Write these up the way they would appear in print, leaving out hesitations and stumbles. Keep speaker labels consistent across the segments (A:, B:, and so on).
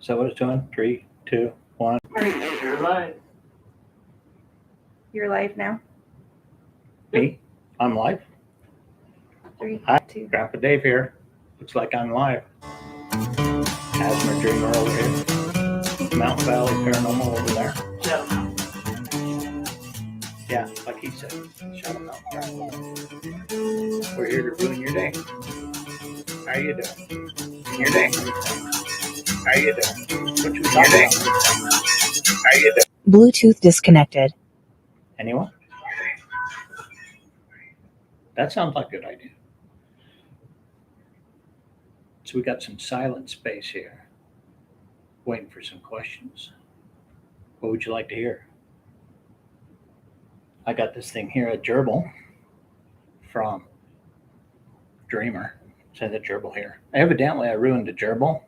A: So what it's doing? 3, 2, 1.
B: You're live.
C: You're live now.
A: Me? I'm live.
C: 3,
A: Hi,
C: 2.
A: Grandpa Dave here. Looks like I'm live. Asthma Dreamer over here. Mountain Valley Paranormal over there.
B: Shut up.
A: Yeah, like he said. Shut up. We're here to ruin your day. How you doing? Your day. How you doing? What you talking about? How you doing?
D: Bluetooth disconnected.
A: Anyone? That sounds like a good idea. So we got some silent space here. Waiting for some questions. What would you like to hear? I got this thing here, a gerbil from Dreamer. Send a gerbil here. Evidently, I ruined the gerbil.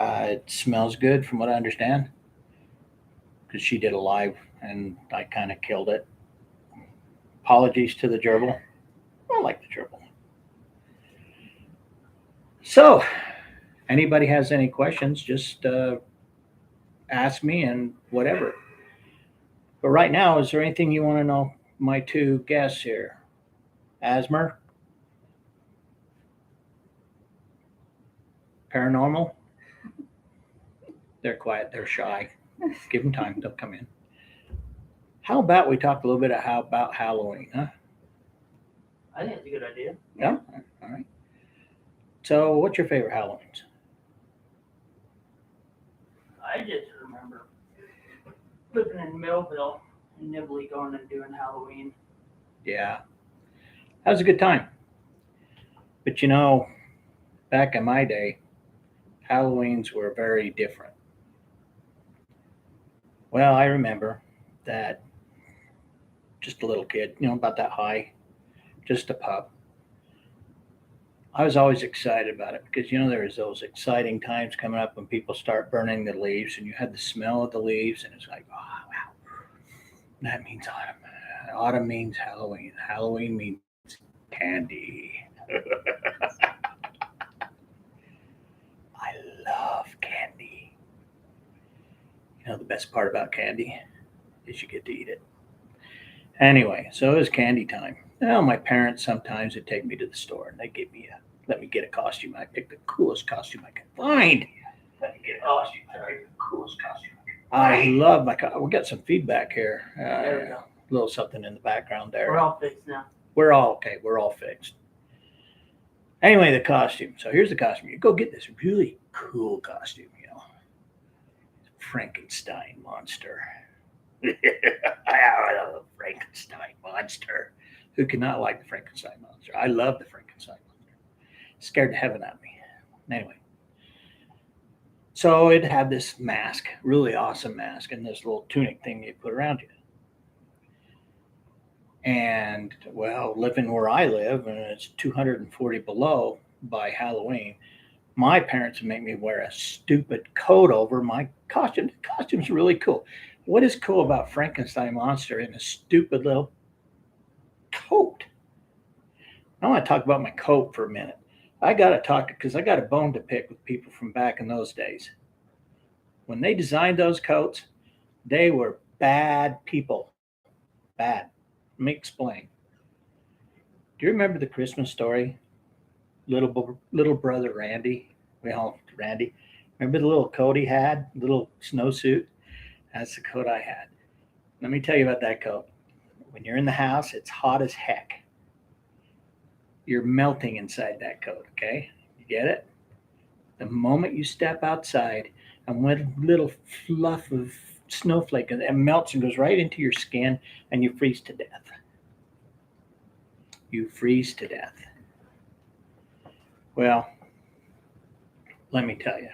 A: It smells good from what I understand. Because she did a live and I kind of killed it. Apologies to the gerbil. I like the gerbil. So, anybody has any questions, just ask me and whatever. But right now, is there anything you want to know? My two guests here. Asthma? Paranormal? They're quiet, they're shy. Give them time, they'll come in. How about we talk a little bit about Halloween, huh?
B: I think it's a good idea.
A: Yeah? All right. So, what's your favorite Halloweens?
B: I just remember living in Millville and Nibley going and doing Halloween.
A: Yeah. That was a good time. But you know, back in my day, Halloweens were very different. Well, I remember that just a little kid, about that high, just a pup. I was always excited about it because, there was those exciting times coming up when people start burning the leaves and you had the smell of the leaves and it's like, oh, wow, that means autumn. Autumn means Halloween. Halloween means candy. I love candy. The best part about candy is you get to eat it. Anyway, so it was candy time. My parents sometimes would take me to the store and they let me get a costume. I picked the coolest costume I could find. Let me get a costume. The coolest costume. I love my costume. We got some feedback here.
B: There we go.
A: A little something in the background there.
B: We're all fixed now.
A: We're all okay. We're all fixed. Anyway, the costume. So here's the costume. You go get this really cool costume, Frankenstein monster. I love the Frankenstein monster. Who cannot like the Frankenstein monster? I love the Frankenstein monster. Scared the heaven out of me. Anyway. So it had this mask, really awesome mask, and this little tunic thing you put around you. And, well, living where I live, and it's 240 below by Halloween, my parents would make me wear a stupid coat over my costume. The costume's really cool. What is cool about Frankenstein monster in a stupid little coat? I want to talk about my coat for a minute. I got to talk because I got a bone to pick with people from back in those days. When they designed those coats, they were bad people. Bad. Let me explain. Do you remember the Christmas story? Little brother Randy. Randy. Remember the little coat he had? Little snowsuit? That's the coat I had. Let me tell you about that coat. When you're in the house, it's hot as heck. You're melting inside that coat, okay? You get it? The moment you step outside and one little fluff of snowflake and it melts and goes right into your skin and you freeze to death. You freeze to death. Well, let me tell you.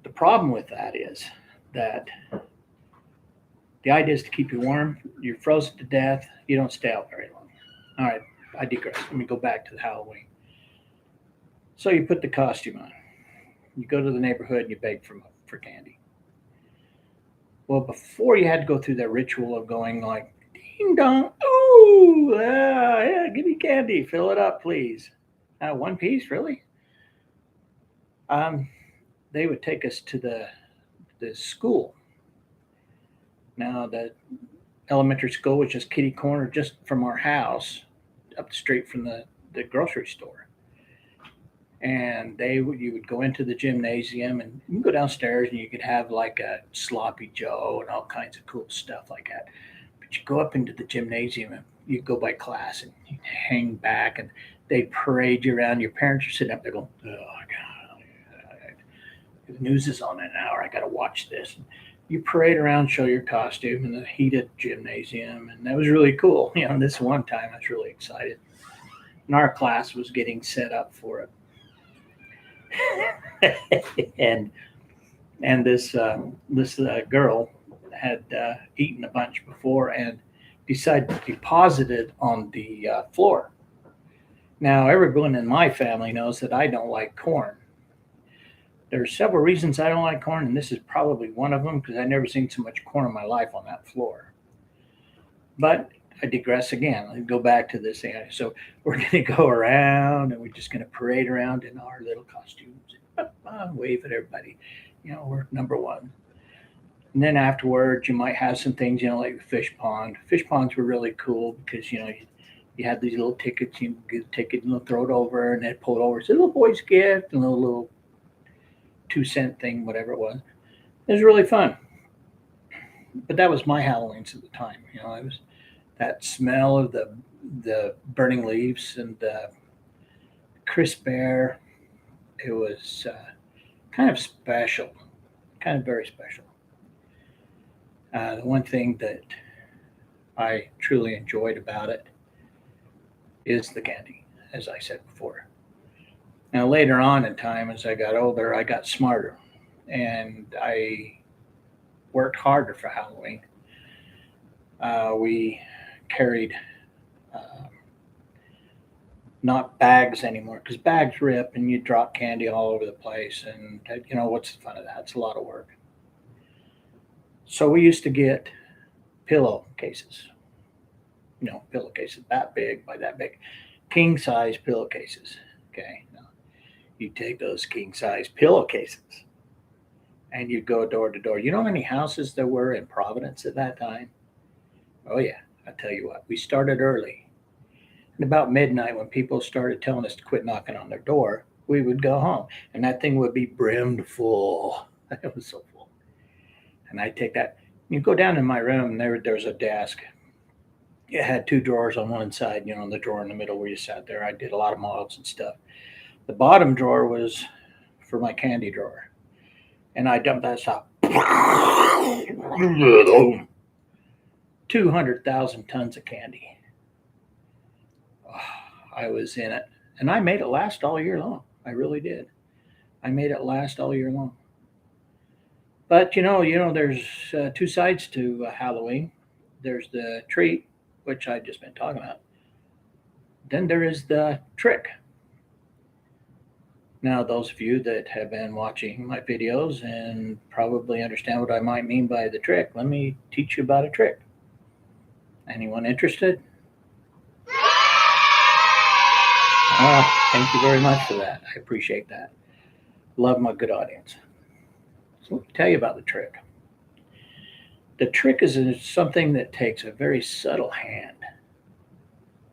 A: The problem with that is that the idea is to keep you warm. You're frozen to death. You don't stay out very long. All right, I digress. Let me go back to the Halloween. So you put the costume on. You go to the neighborhood and you beg for candy. Well, before you had to go through that ritual of going like, ding dong, ooh, yeah, give me candy. Fill it up, please. One piece, really? They would take us to the school. Now, the elementary school was just kitty corner, just from our house, up the street from the grocery store. And you would go into the gymnasium, and you can go downstairs and you could have like a sloppy Joe and all kinds of cool stuff like that. But you go up into the gymnasium and you go by class and you hang back and they parade you around. Your parents are sitting up there going, "Oh God, the news is on in an hour. I got to watch this." And you parade around, show your costume in the heated gymnasium, and that was really cool. This one time I was really excited, and our class was getting set up for it. and this girl had eaten a bunch before and decided to deposit it on the floor. Now, everyone in my family knows that I don't like corn. There are several reasons I don't like corn, and this is probably one of them because I've never seen so much corn in my life on that floor. But I digress again. Let's go back to this thing. So we're going to go around, and we're just going to parade around in our little costumes, wave at everybody. We're number one. And then afterwards, you might have some things, like the fish pond. Fish ponds were really cool because, you had these little tickets. You get a ticket and they'll throw it over, and they'd pull it over. It's a little boy's gift, and a little 2-cent thing, whatever it was. It was really fun. But that was my Halloweens at the time. It was that smell of the burning leaves and the crisp air. It was kind of special, kind of very special. The one thing that I truly enjoyed about it is the candy, as I said before. Now, later on in time, as I got older, I got smarter and I worked harder for Halloween. We carried not bags anymore because bags rip and you drop candy all over the place. And, what's the fun of that? It's a lot of work. So we used to get pillowcases, pillowcases that big by that big, king size pillowcases. Okay. You take those king size pillowcases and you go door to door. You know how many houses there were in Providence at that time? Oh, yeah. I tell you what, we started early. And about midnight, when people started telling us to quit knocking on their door, we would go home. And that thing would be brimmed full. It was so full. And I'd take that. You go down in my room, and there's a desk. It had 2 drawers on one side, the drawer in the middle where you sat there. I did a lot of models and stuff. The bottom drawer was for my candy drawer. And I dumped that stuff. 200,000 tons of candy. Oh, I was in it. And I made it last all year long. I really did. I made it last all year long. But, there's 2 sides to Halloween. There's the treat, which I've just been talking about. Then there is the trick. Now, those of you that have been watching my videos and probably understand what I might mean by the trick, let me teach you about a trick. Anyone interested? Thank you very much for that. I appreciate that. Love my good audience. So let me tell you about the trick. The trick is something that takes a very subtle hand.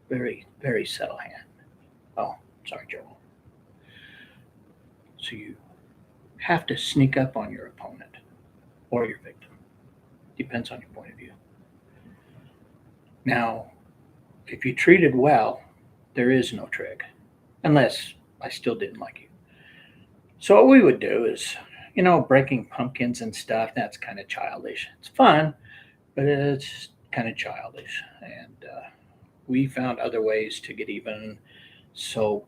A: Very, very subtle hand. Oh, sorry, Joel. So you have to sneak up on your opponent or your victim. Depends on your point of view. Now, if you treated well, there is no trick, unless I still didn't like you. So what we would do is, breaking pumpkins and stuff, that's kind of childish. It's fun, but it's kind of childish. And we found other ways to get even. Soap,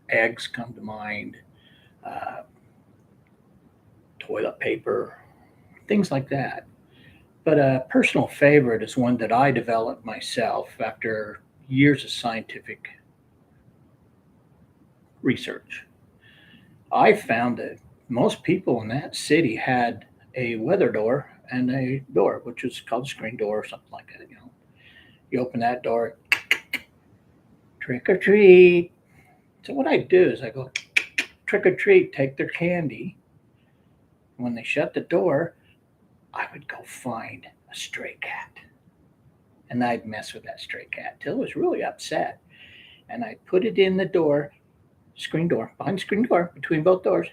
A: eggs come to mind, toilet paper, things like that. But a personal favorite is one that I developed myself after years of scientific research. I found that most people in that city had a weather door and a door, which is called a screen door or something like that. You open that door, trick or treat. So what I do is I go, trick or treat, take their candy. When they shut the door, I would go find a stray cat. And I'd mess with that stray cat till it was really upset. And I'd put it in the door, screen door, behind the screen door, between both doors,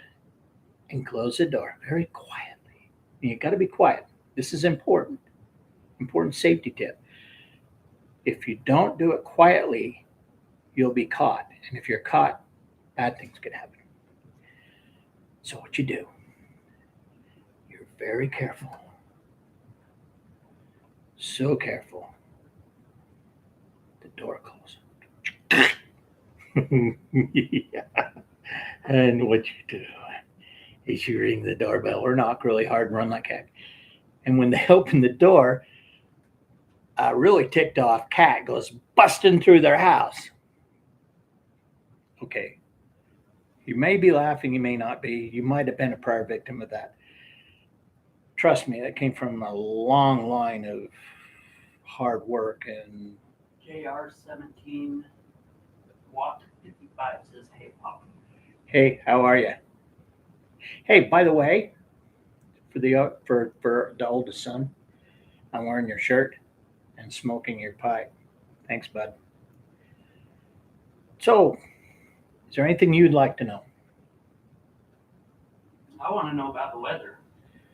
A: and close the door very quietly. And you got to be quiet. This is important. Important safety tip. If you don't do it quietly, you'll be caught. And if you're caught, bad things could happen. So what you do, you're very careful. So careful. The door closes. Yeah. And what you do is you ring the doorbell or knock really hard and run like heck. And when they open the door, a really ticked off cat goes busting through their house. Okay. You may be laughing, you may not be. You might have been a prior victim of that. Trust me, that came from a long line of hard work. And
B: JR17 Watt 55 says, "Hey, Pop."
A: hey, how are you? Hey, by the way, for the oldest son, I'm wearing your shirt and smoking your pipe. Thanks, bud. So, is there anything you'd like to know?
B: I want to know about the weather.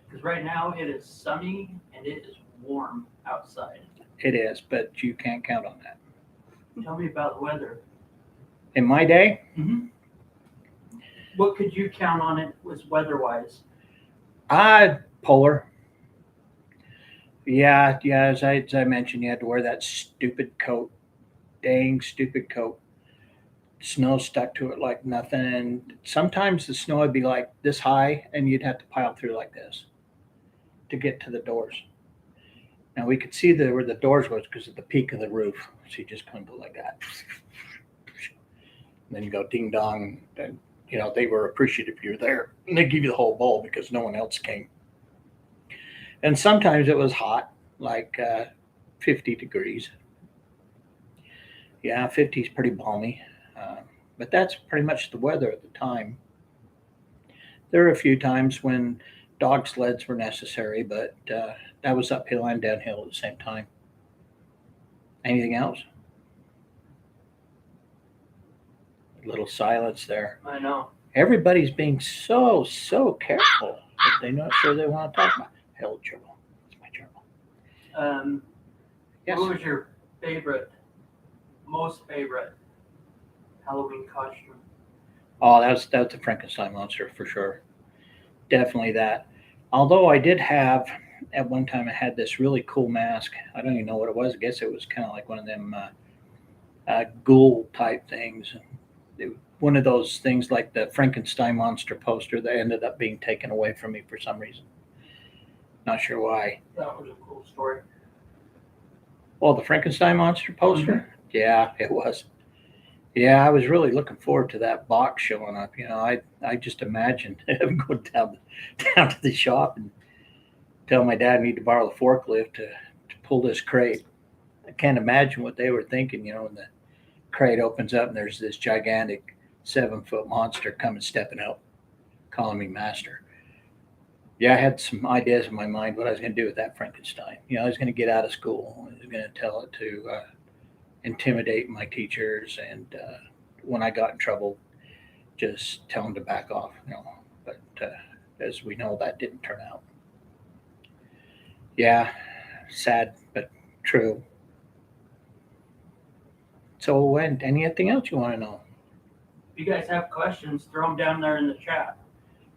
B: Because right now it is sunny and it is warm outside.
A: It is, but you can't count on that.
B: Tell me about the weather.
A: In my day,
B: What could you count on it was weather-wise?
A: polar. Yeah. As I mentioned, you had to wear that stupid coat. Dang stupid coat. Snow stuck to it like nothing. And sometimes the snow would be like this high and you'd have to pile through like this to get to the doors. Now we could see where the doors was because of the peak of the roof. So you just kind of go like that. And then you go ding dong. And, they were appreciative you're there. And they give you the whole bowl because no one else came. And sometimes it was hot, like 50 degrees. Yeah, 50 is pretty balmy. But that's pretty much the weather at the time. There were a few times when dog sleds were necessary, but that was uphill and downhill at the same time. Anything else? A little silence there.
B: I know.
A: Everybody's being so careful that they're not sure they want to talk about. Hell, gerbil. It's my gerbil. Yes.
B: What was your most favorite Halloween costume?
A: Oh, that's the Frankenstein monster for sure. Definitely that. Although I did have at one time, I had this really cool mask. I don't even know what it was. I guess it was kind of like one of them ghoul type things. One of those things like the Frankenstein monster poster that ended up being taken away from me for some reason. Not sure why.
B: That was a cool story.
A: Oh, the Frankenstein monster poster?
B: Mm-hmm.
A: Yeah, it was. Yeah, I was really looking forward to that box showing up. I just imagined having to go down to the shop and tell my dad I need to borrow the forklift to pull this crate. I can't imagine what they were thinking, when the crate opens up and there's this gigantic 7-foot monster coming stepping out, calling me master. Yeah, I had some ideas in my mind what I was going to do with that Frankenstein. I was going to get out of school. I was going to tell it to intimidate my teachers, and when I got in trouble, just tell them to back off. But as we know, that didn't turn out. Yeah, sad but true. So, anything else you want to know?
B: If you guys have questions, throw them down there in the chat.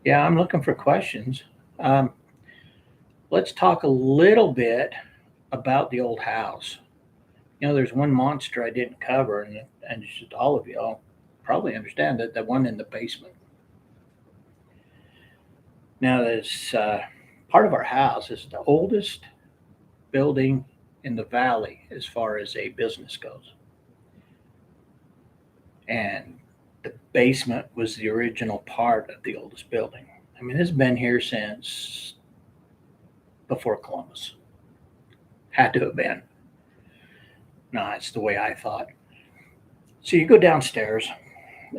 A: Yeah, I'm looking for questions. Let's talk a little bit about the old house. There's one monster I didn't cover, and it's just all of y'all probably understand that the one in the basement. Now, this part of our house is the oldest building in the valley as far as a business goes. And the basement was the original part of the oldest building. I mean, it's been here since before Columbus. Had to have been. No, it's the way I thought. So you go downstairs,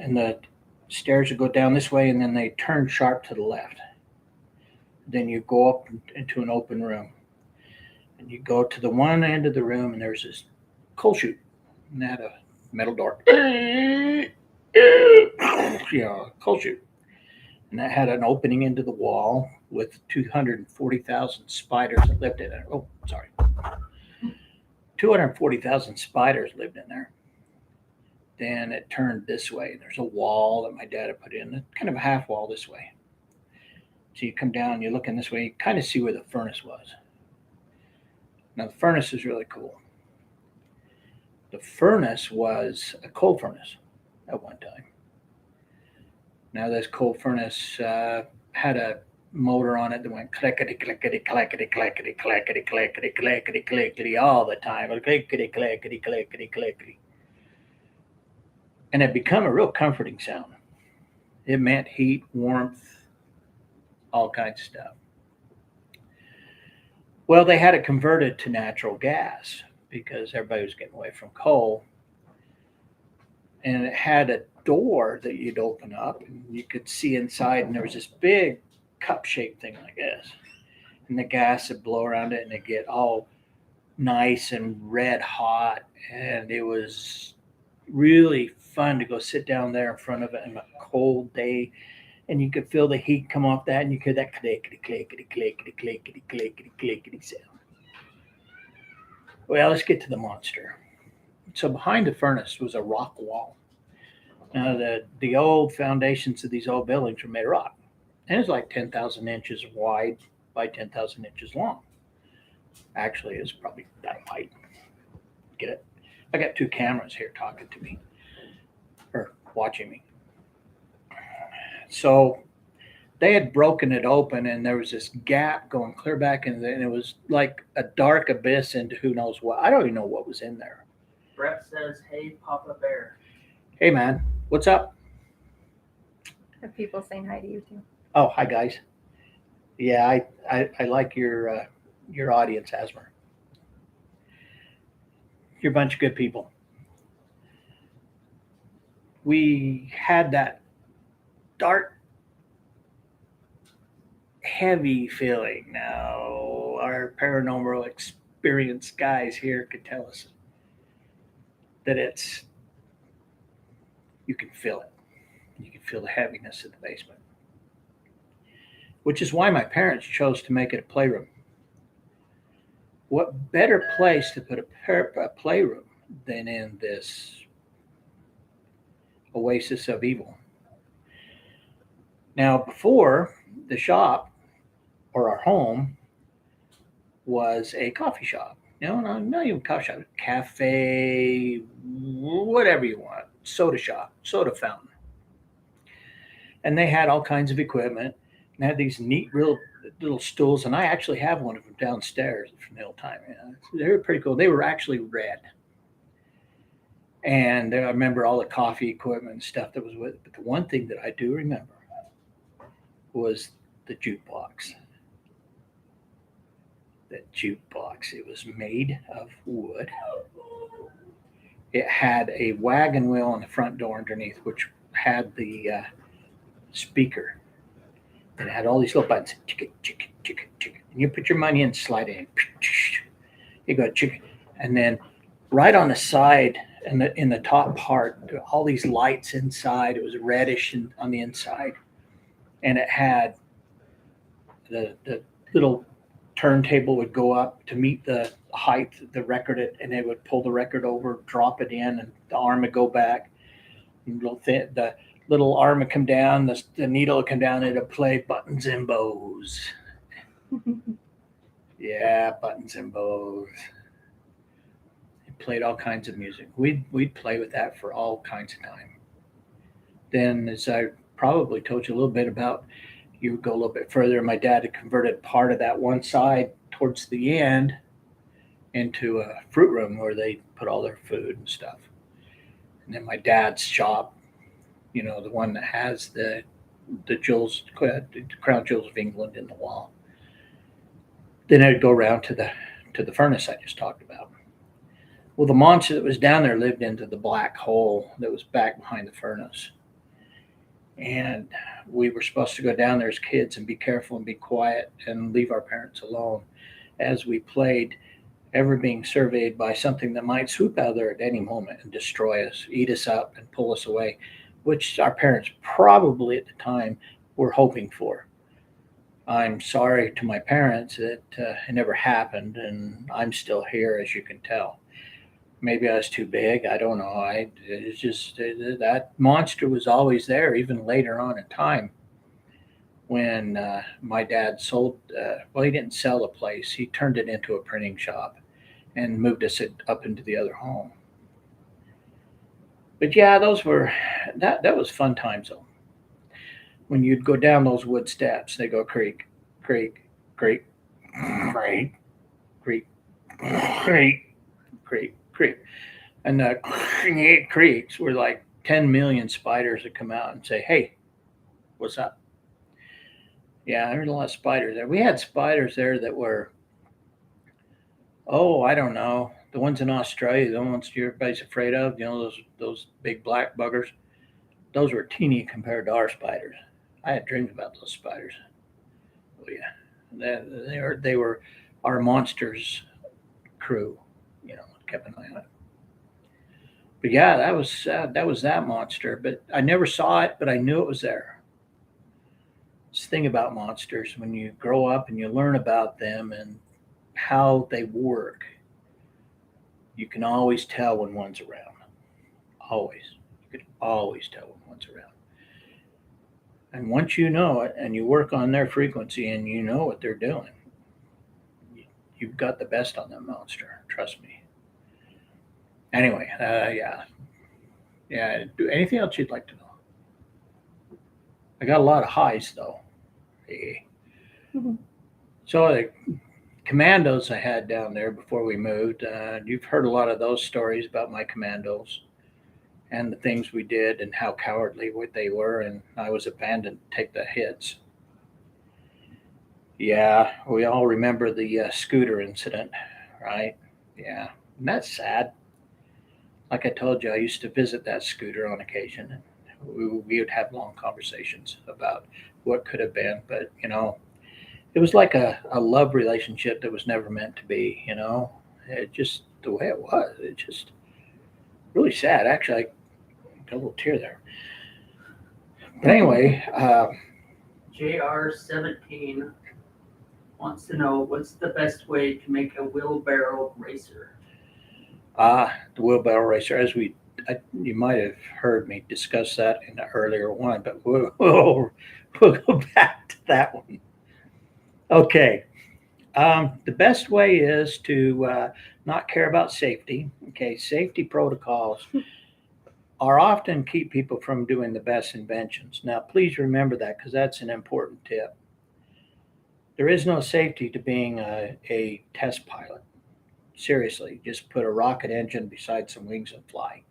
A: and the Stairs would go down this way, and then they turn sharp to the left. Then you go up into an open room, and you go to the one end of the room, and there's this coal chute, and that had a metal door. Coal chute, and that had an opening into the wall with 240,000 spiders that lived in it. Oh, sorry. 240,000 spiders lived in there. Then it turned this way. There's a wall that my dad had put in, kind of a half wall this way. So you come down, you're looking this way, you kind of see where the furnace was. Now, the furnace is really cool. The furnace was a coal furnace at one time. Now, this coal furnace had a motor on it that went clickety, clickety, clackety, clackety, clackety, clackety, clackety, clackety all the time. Clickety, clackety, clackety, clackety. And it became a real comforting sound. It meant heat, warmth, all kinds of stuff. Well, they had it converted to natural gas because everybody was getting away from coal. And it had a door that you'd open up and you could see inside, and there was this big cup-shaped thing like this. And the gas would blow around it and it'd get all nice and red hot. And it was really fun to go sit down there in front of it on a cold day. And you could feel the heat come off that, and you could that clickety, clickety, clickety, clickety, clickety, clickety sound. Well, let's get to the monster. So behind the furnace was a rock wall. Now, the old foundations of these old buildings were made of rock. And it's like 10,000 inches wide by 10,000 inches long. Actually, it's probably that height. Get it? I got two cameras here talking to me, or watching me. So they had broken it open, and there was this gap going clear back in there, and it was like a dark abyss into who knows what. I don't even know what was in there.
B: Brett says, "Hey, Papa Bear."
A: Hey, man, what's up?
C: Have people saying hi to you too?
A: Oh, hi, guys. Yeah, I like your audience, Asmer. You're a bunch of good people. We had that dark, heavy feeling. Now, our paranormal experienced guys here could tell us that you can feel it. You can feel the heaviness in the basement, which is why my parents chose to make it a playroom. What better place to put a playroom than in this oasis of evil? Now, before the shop or our home was a coffee shop. No, not even coffee shop, cafe, whatever you want, soda shop, soda fountain. And they had all kinds of equipment. And they had these neat little stools, and I actually have one of them downstairs from the old time. They were pretty cool. They were actually red. And I remember all the coffee equipment and stuff that was with it. But the one thing that I do remember was the jukebox. The jukebox. It was made of wood. It had a wagon wheel on the front door underneath, which had the speaker. And it had all these little buttons. Chicken, chicken, chicken, chicken. And you put your money in, slide it in. You go chicken. And then right on the side, in the top part, all these lights inside. It was reddish on the inside. And it had the little turntable would go up to meet the height, the record, and they would pull the record over, drop it in, and the arm would go back. And the little arm would come down, the needle would come down, and it would play Buttons and Bows. Yeah, Buttons and Bows. It played all kinds of music. We'd play with that for all kinds of time. Then, as I probably told you a little bit about, you would go a little bit further, and my dad had converted part of that one side towards the end into a fruit room where they put all their food and stuff. And then my dad's shop, the one that has the crown jewels of England in the wall. Then I'd go around to the furnace I just talked about. Well, the monster that was down there lived into the black hole that was back behind the furnace. And we were supposed to go down there as kids and be careful and be quiet and leave our parents alone as we played, ever being surveyed by something that might swoop out there at any moment and destroy us, eat us up, and pull us away, which our parents probably at the time were hoping for. I'm sorry to my parents that it never happened, and I'm still here, as you can tell. Maybe I was too big. I don't know. It's just that monster was always there, even later on in time when my dad sold. Well, he didn't sell the place. He turned it into a printing shop and moved us up into the other home. But yeah, those were that was fun times though. When you'd go down those wood steps, they go creak, creak, creak, creak, creak, creak, creak, creak, and the creaks were like 10 million spiders that come out and say, "Hey, what's up?" Yeah, there's a lot of spiders there. We had spiders there that were, oh, I don't know, the ones in Australia, the ones everybody's afraid of. Those big black buggers. Those were teeny compared to our spiders. I had dreams about those spiders. Oh yeah, they were our monsters crew. Kept an eye on it. But yeah, that was that monster. But I never saw it, but I knew it was there. It's the thing about monsters when you grow up and you learn about them and how they work. You can always tell when one's around. Always, you can always tell when one's around. And once you know it and you work on their frequency and you know what they're doing, you've got the best on that monster. Trust me. Anyway, yeah, yeah. Do anything else you'd like to know? I got a lot of highs though. Hey.
C: Mhm.
A: So the commandos I had down there before we moved, you've heard a lot of those stories about my commandos and the things we did and how cowardly what they were, and I was abandoned to take the hits. Yeah, we all remember the scooter incident, right? Yeah, and that's sad. Like I told you, I used to visit that scooter on occasion. And we would have long conversations about what could have been, but it was like a love relationship that was never meant to be. It just the way it was. It just really sad. Actually, I got a little tear there. But anyway,
B: JR17 wants to know what's the best way to make a wheelbarrow racer.
A: the wheelbarrow racer, you might have heard me discuss that in the earlier one, but we'll go back to that one. Okay. The best way is to not care about safety. Okay, safety protocols are often keep people from doing the best inventions. Now, please remember that because that's an important tip. There is no safety to being a test pilot. Seriously, just put a rocket engine beside some wings and fly.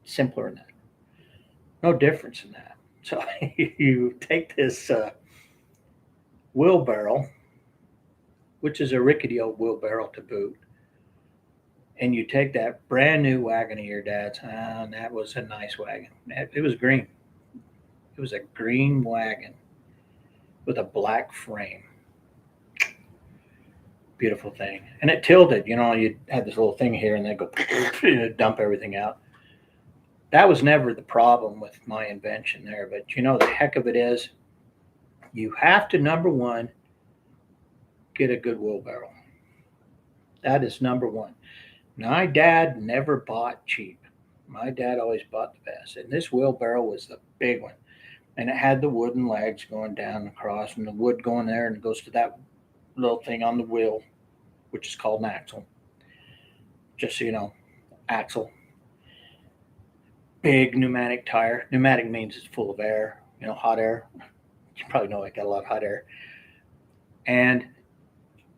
A: Simpler than that. No difference in that. So you take this wheelbarrow, which is a rickety old wheelbarrow to boot, and you take that brand new wagon of your dad's, and that was a nice wagon. It was green. It was a green wagon with a black frame. Beautiful thing. And it tilted, you had this little thing here and then go dump everything out. That was never the problem with my invention there. But the heck of it is you have to, number one, get a good wheelbarrow. That is number one. My dad never bought cheap. My dad always bought the best. And this wheelbarrow was the big one. And it had the wooden legs going down across and the wood going there and it goes to that little thing on the wheel, which is called an axle. Just so you know, axle. Big pneumatic tire. Pneumatic means it's full of air, hot air. You probably know I got a lot of hot air. And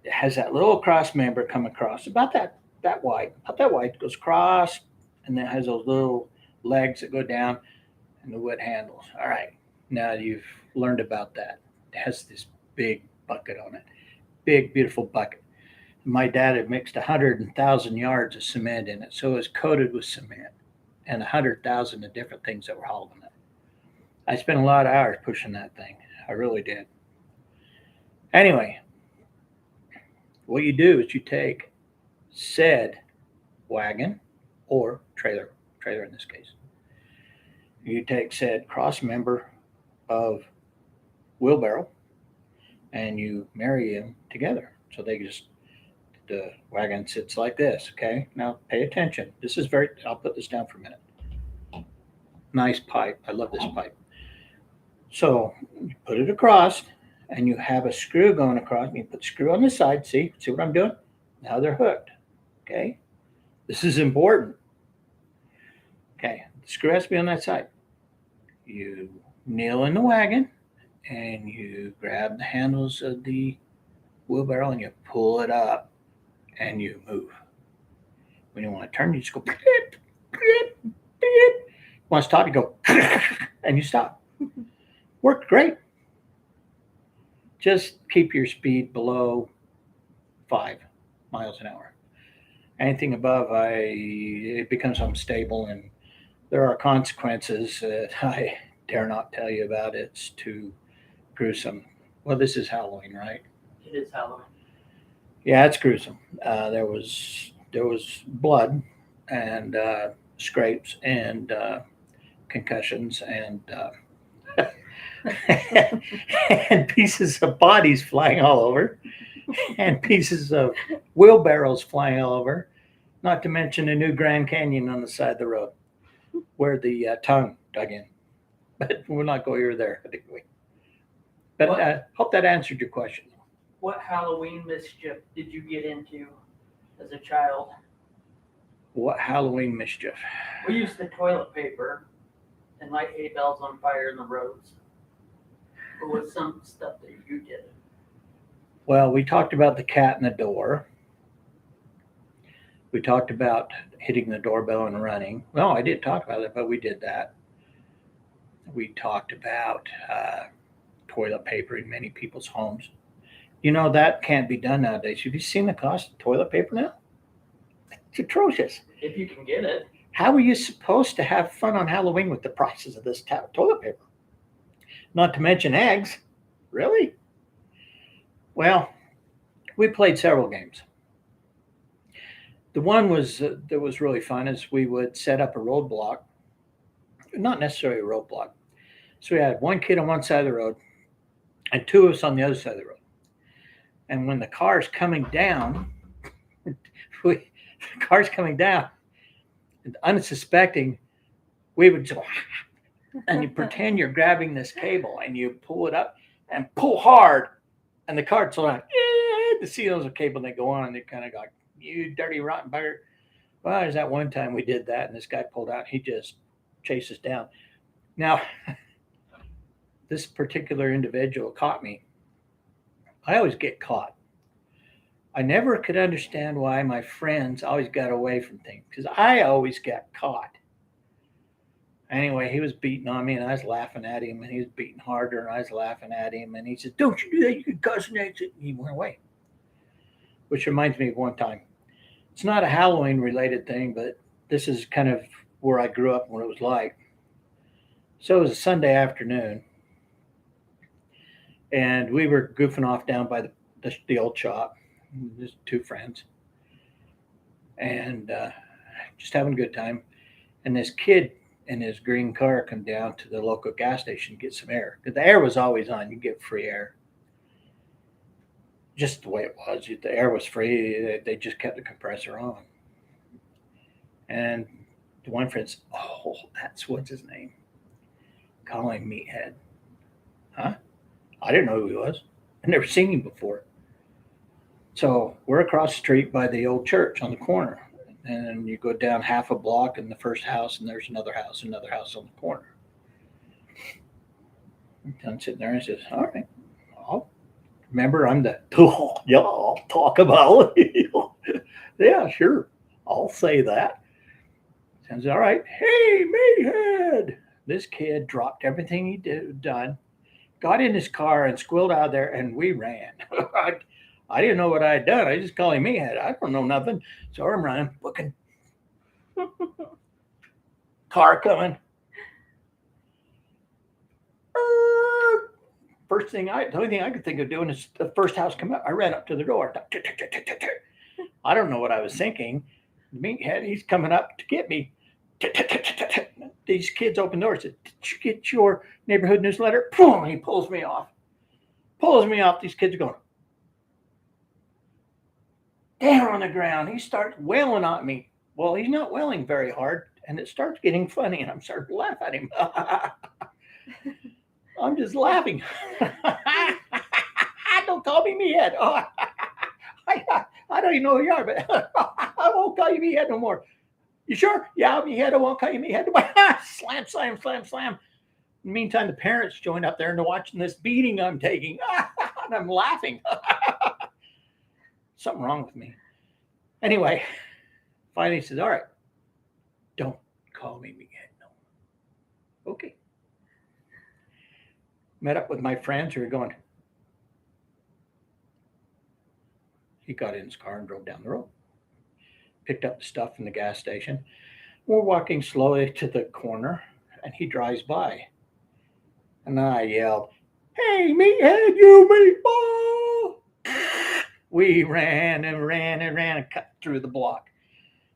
A: it has that little cross member come across about that wide. About that wide. It goes across and then it has those little legs that go down and the wood handles. All right. Now you've learned about that. It has this big bucket on it. Big, beautiful bucket. My dad had mixed 100,000 yards of cement in it, so it was coated with cement. and 100,000 of different things that were hauled in it. I spent a lot of hours pushing that thing. I really did. Anyway, what you do is you take said wagon or trailer in this case. You take said cross member of wheelbarrow and you marry them together. So the wagon sits like this. Okay. Now pay attention. I'll put this down for a minute. Nice pipe. I love this pipe. So you put it across and you have a screw going across. You put the screw on the side. See what I'm doing? Now they're hooked. Okay. This is important. Okay. The screw has to be on that side. You kneel in the wagon and you grab the handles of the wheelbarrow and you pull it up and you move. When you want to turn, you just go beep, beep, beep. You want to stop, you go and you stop. Worked great. Just keep your speed below 5 miles an hour. Anything above, it becomes unstable, and there are consequences that I dare not tell you about. It's too gruesome. Well, this is Halloween, right?
B: It is Halloween.
A: Yeah, it's gruesome. There was blood and scrapes and concussions and and pieces of bodies flying all over and pieces of wheelbarrows flying all over. Not to mention a new Grand Canyon on the side of the road where the tongue dug in. But we'll not go here or there, anyway. But hope that answered your question.
B: What Halloween mischief did you get into as a child?
A: What Halloween mischief?
B: We used the toilet paper and light hay bales on fire in the roads. What was some stuff that you did?
A: Well, we talked about the cat in the door. We talked about hitting the doorbell and running. No, I did talk about it, but we did that. We talked about toilet paper in many people's homes. You know, that can't be done nowadays. Have you seen the cost of toilet paper now? It's atrocious.
B: If you can get it.
A: How are you supposed to have fun on Halloween with the prices of this toilet paper? Not to mention eggs. Really? Well, we played several games. The one that was really fun is we would set up a roadblock, not necessarily a roadblock. So we had one kid on one side of the road and two of us on the other side of the road. And when the car's coming down, unsuspecting, we would go, and you pretend you're grabbing this cable and you pull it up and pull hard, and the car's so on. The seals of cable, they go on and they kind of go, you dirty rotten bugger. Well, there's that one time we did that and this guy pulled out. He just chased us down. Now, this particular individual caught me. I always get caught. I never could understand why my friends always got away from things because I always got caught. Anyway, he was beating on me and I was laughing at him, and he was beating harder and I was laughing at him, and he said, "Don't you do that, you can cuss," and he went away. Which reminds me of one time. It's not a Halloween related thing, but this is kind of where I grew up and what it was like. So it was a Sunday afternoon, and we were goofing off down by the old shop, just two friends, and just having a good time. And this kid in his green car come down to the local gas station to get some air, because the air was always on. You get free air. Just the way it was. The air was free. They just kept the compressor on. And the one friend said, "Oh, that's what's his name. Call him Meathead." Huh? I didn't know who he was. I'd never seen him before. So we're across the street by the old church on the corner. And you go down half a block in the first house, and there's another house on the corner. And I'm sitting there and says, "All right, remember, I'm the, yeah, I'll talk about it." Yeah, sure. I'll say that. Sounds all right. "Hey, Meathead." This kid dropped everything he'd done, got in his car and squealed out of there, and we ran. I didn't know what I had done. I just called him Meathead. I don't know nothing. So I'm running, looking. car coming. The only thing I could think of doing is the first house come up. I ran up to the door. I don't know what I was thinking. The meathead, he's coming up to get me. These kids open doors. Said, "Did you get your neighborhood newsletter?" Boom! He pulls me off. These kids are going down on the ground. He starts wailing at me. Well, he's not wailing very hard, and it starts getting funny, and I'm starting to laugh at him. I'm just laughing. Don't call me meathead. Oh, I don't even know who you are, but I won't call you meathead no more. You sure? Yeah, meathead. I won't call you meathead. Slam, slam, slam, slam. In the meantime, the parents joined up there and they're watching this beating I'm taking. And I'm laughing. Something wrong with me. Anyway, finally he says, all right, don't call me meathead. No. Okay. Met up with my friends who were going. He got in his car and drove down the road. Picked up the stuff from the gas station. We're walking slowly to the corner, and he drives by. And I yelled, "Hey, meathead, you meatball!" We ran and cut through the block.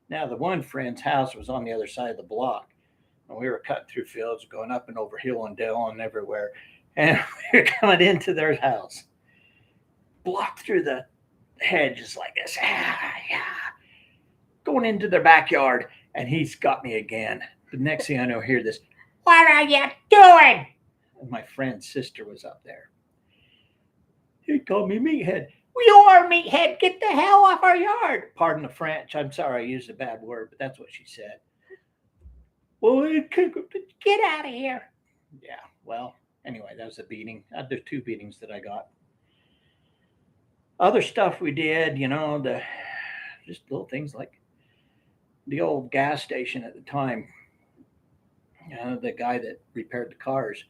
A: Now, the one friend's house was on the other side of the block. And we were cutting through fields, going up and over hill and dale and everywhere. And we were coming into their house. Blocked through the hedges like this. Going into their backyard. And he's got me again. The next thing I know, I hear this, "What are you doing?" And my friend's sister was up there. He called me meathead. "You are meathead. Get the hell off our yard." Pardon the French. I'm sorry I used a bad word, but that's what she said. "Well, get out of here." Yeah, well, anyway, that was a beating. There's 2 beatings that I got. Other stuff we did, just little things like the old gas station at the time. The guy that repaired the cars.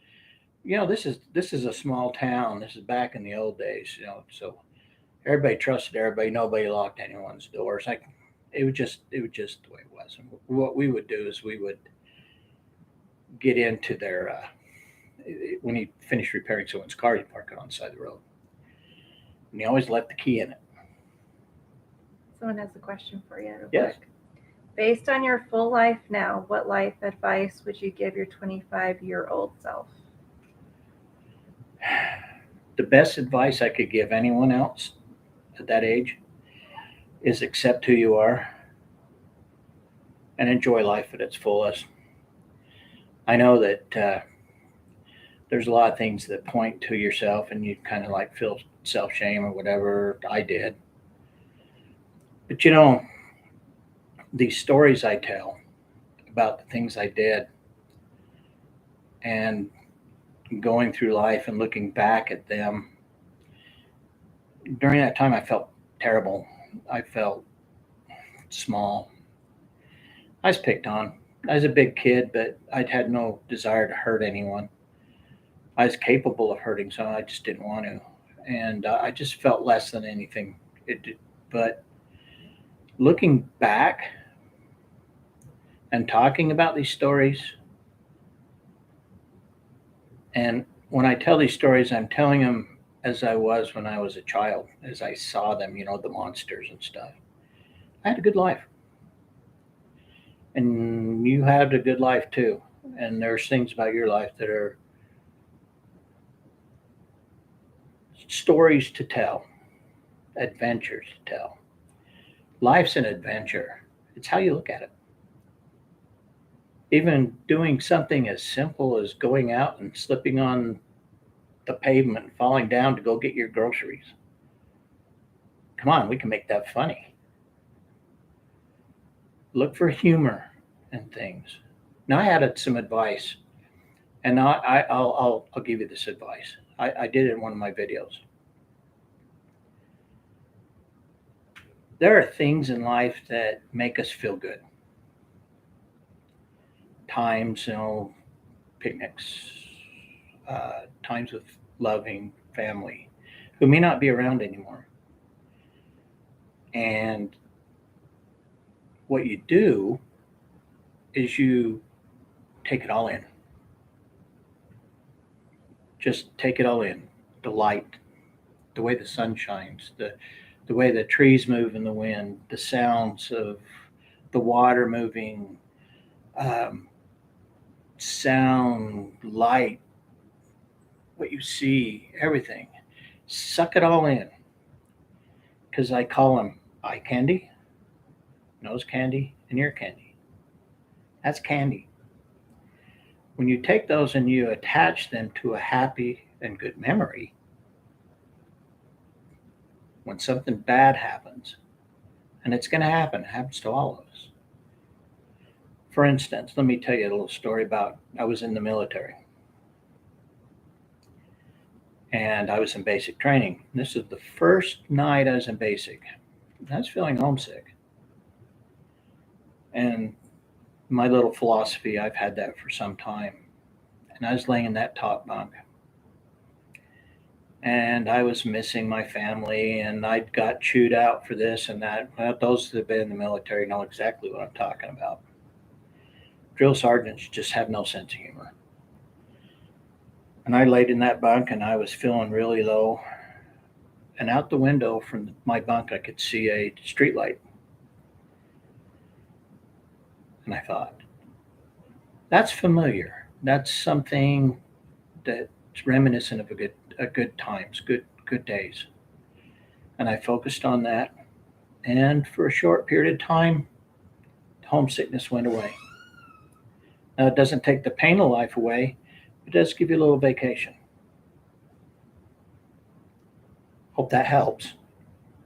A: This is a small town. This is back in the old days, so everybody trusted everybody. Nobody locked anyone's doors. It was just the way it was. And what we would do is we would get into their when he finished repairing someone's car, he'd park it on the side of the road, and he always left the key in it.
C: Someone has a question for you. Real
A: Yes.
C: quick. Based on your full life now, what life advice would you give your 25-year-old self?
A: The best advice I could give anyone else at that age is accept who you are and enjoy life at its fullest. I know that there's a lot of things that point to yourself and you kind of like feel self-shame or whatever. I did. But these stories I tell about the things I did and going through life and looking back at them, during that time I felt terrible. I felt small. I was picked on. I was a big kid, but I'd had no desire to hurt anyone. I was capable of hurting someone. I just didn't want to. And I just felt less than anything. But looking back and talking about these stories, and when I tell these stories, I'm telling them as I was when I was a child, as I saw them, the monsters and stuff. I had a good life. And you had a good life too. And there's things about your life that are stories to tell, adventures to tell. Life's an adventure. It's how you look at it. Even doing something as simple as going out and slipping on the pavement and falling down to go get your groceries. Come on, we can make that funny. Look for humor in things. Now I had some advice, and I'll give you this advice. I did it in one of my videos. There are things in life that make us feel good. Times, picnics, times with loving family who may not be around anymore. And what you do is you take it all in. Just take it all in. The light, the way the sun shines, the way the trees move in the wind, the sounds of the water moving, um, sound, light, what you see, everything. Suck it all in. Because I call them eye candy, nose candy, and ear candy. That's candy. When you take those and you attach them to a happy and good memory, when something bad happens, and it's going to happen, it happens to all of us. For instance, let me tell you a little story about I was in the military. And I was in basic training. This is the first night I was in basic. I was feeling homesick. And my little philosophy, I've had that for some time. And I was laying in that top bunk. And I was missing my family, and I got chewed out for this and that. Well, those that have been in the military know exactly what I'm talking about. Drill sergeants just have no sense of humor. And I laid in that bunk, and I was feeling really low. And out the window from my bunk, I could see a street light. And I thought, that's familiar. That's something that's reminiscent of a good times, good days. And I focused on that. And for a short period of time, homesickness went away. Now, it doesn't take the pain of life away. It does give you a little vacation. Hope that helps.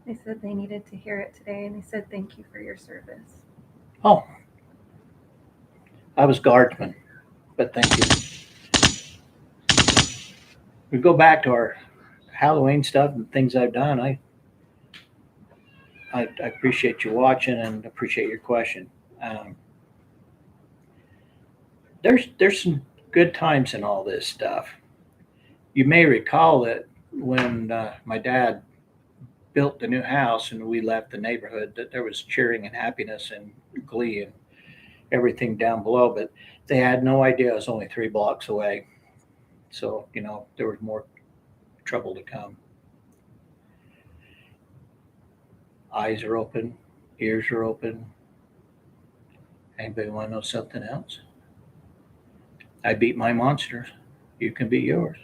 C: They said they needed to hear it today, and they said thank you for your service.
A: Oh, I was guardsman, but thank you. We go back to our Halloween stuff and things I've done. I appreciate you watching and appreciate your question. There's some good times in all this stuff. You may recall that when my dad built the new house and we left the neighborhood, that there was cheering and happiness and glee and everything down below, but they had no idea it was only 3 blocks away. So, there was more trouble to come. Eyes are open, ears are open. Anybody want to know something else? I beat my monsters. You can beat yours.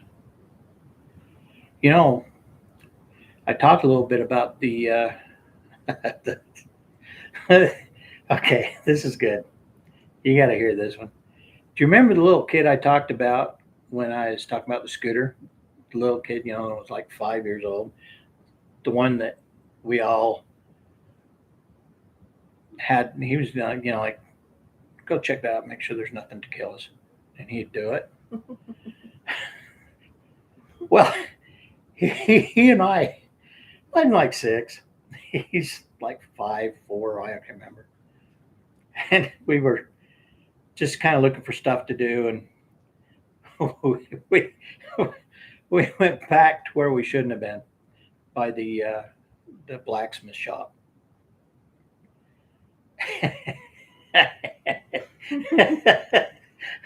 A: I talked a little bit about the okay, this is good. You got to hear this one. Do you remember the little kid I talked about when I was talking about the scooter? The little kid, was like 5 years old. The one that we all had, he was, like, go check that out, make sure there's nothing to kill us. And he'd do it. Well, he and I'm like 6. He's like 5, 4, I can't remember. And we were just kind of looking for stuff to do. And we went back to where we shouldn't have been, by the blacksmith shop.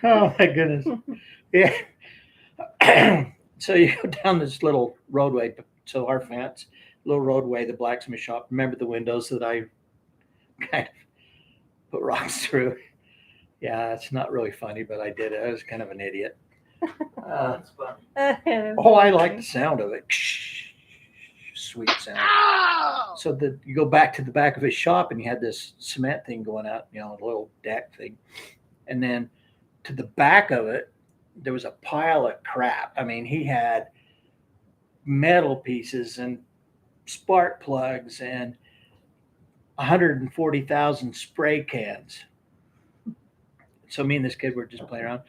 A: Oh my goodness. Yeah. So you go down this little roadway. So our fence, little roadway, the blacksmith shop. Remember the windows that I kind of put rocks through? Yeah, it's not really funny, but I did it. I was kind of an idiot.
B: That's fun.
A: I like the sound of it. Sweet sound. So you go back to the back of his shop, and you had this cement thing going out, a little deck thing. And then to the back of it, there was a pile of crap. I mean, he had metal pieces and spark plugs and 140,000 spray cans. So me and this kid were just playing around,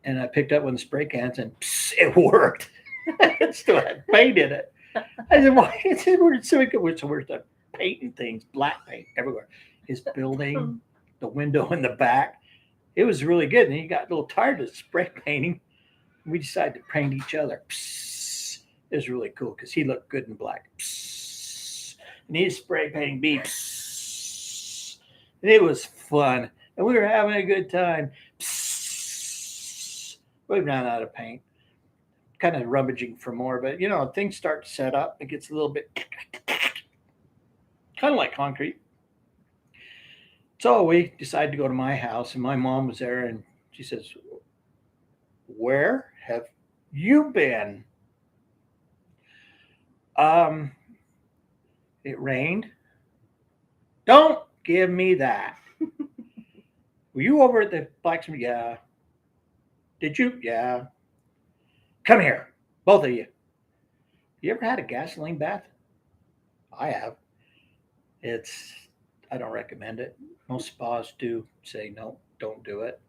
A: and I picked up one of the spray cans, and it worked. It still had paint in it. I said, "Why?" We're starting painting things, black paint everywhere. His building, the window in the back. It was really good. And he got a little tired of spray painting. We decided to paint each other. It was really cool because he looked good in black. And he's spray painting me. And it was fun. And we were having a good time. We ran out of paint. Kind of rummaging for more, but things start to set up. It gets a little bit kind of like concrete. So we decided to go to my house, and my mom was there, and she says, "Where have you been?" Um, it rained. Don't give me that. Were you over at the blacksmith? Yeah. Did you? Yeah. Come here, both of you. You ever had a gasoline bath? I have. It's, I don't recommend it. Most spas do say no, don't do it.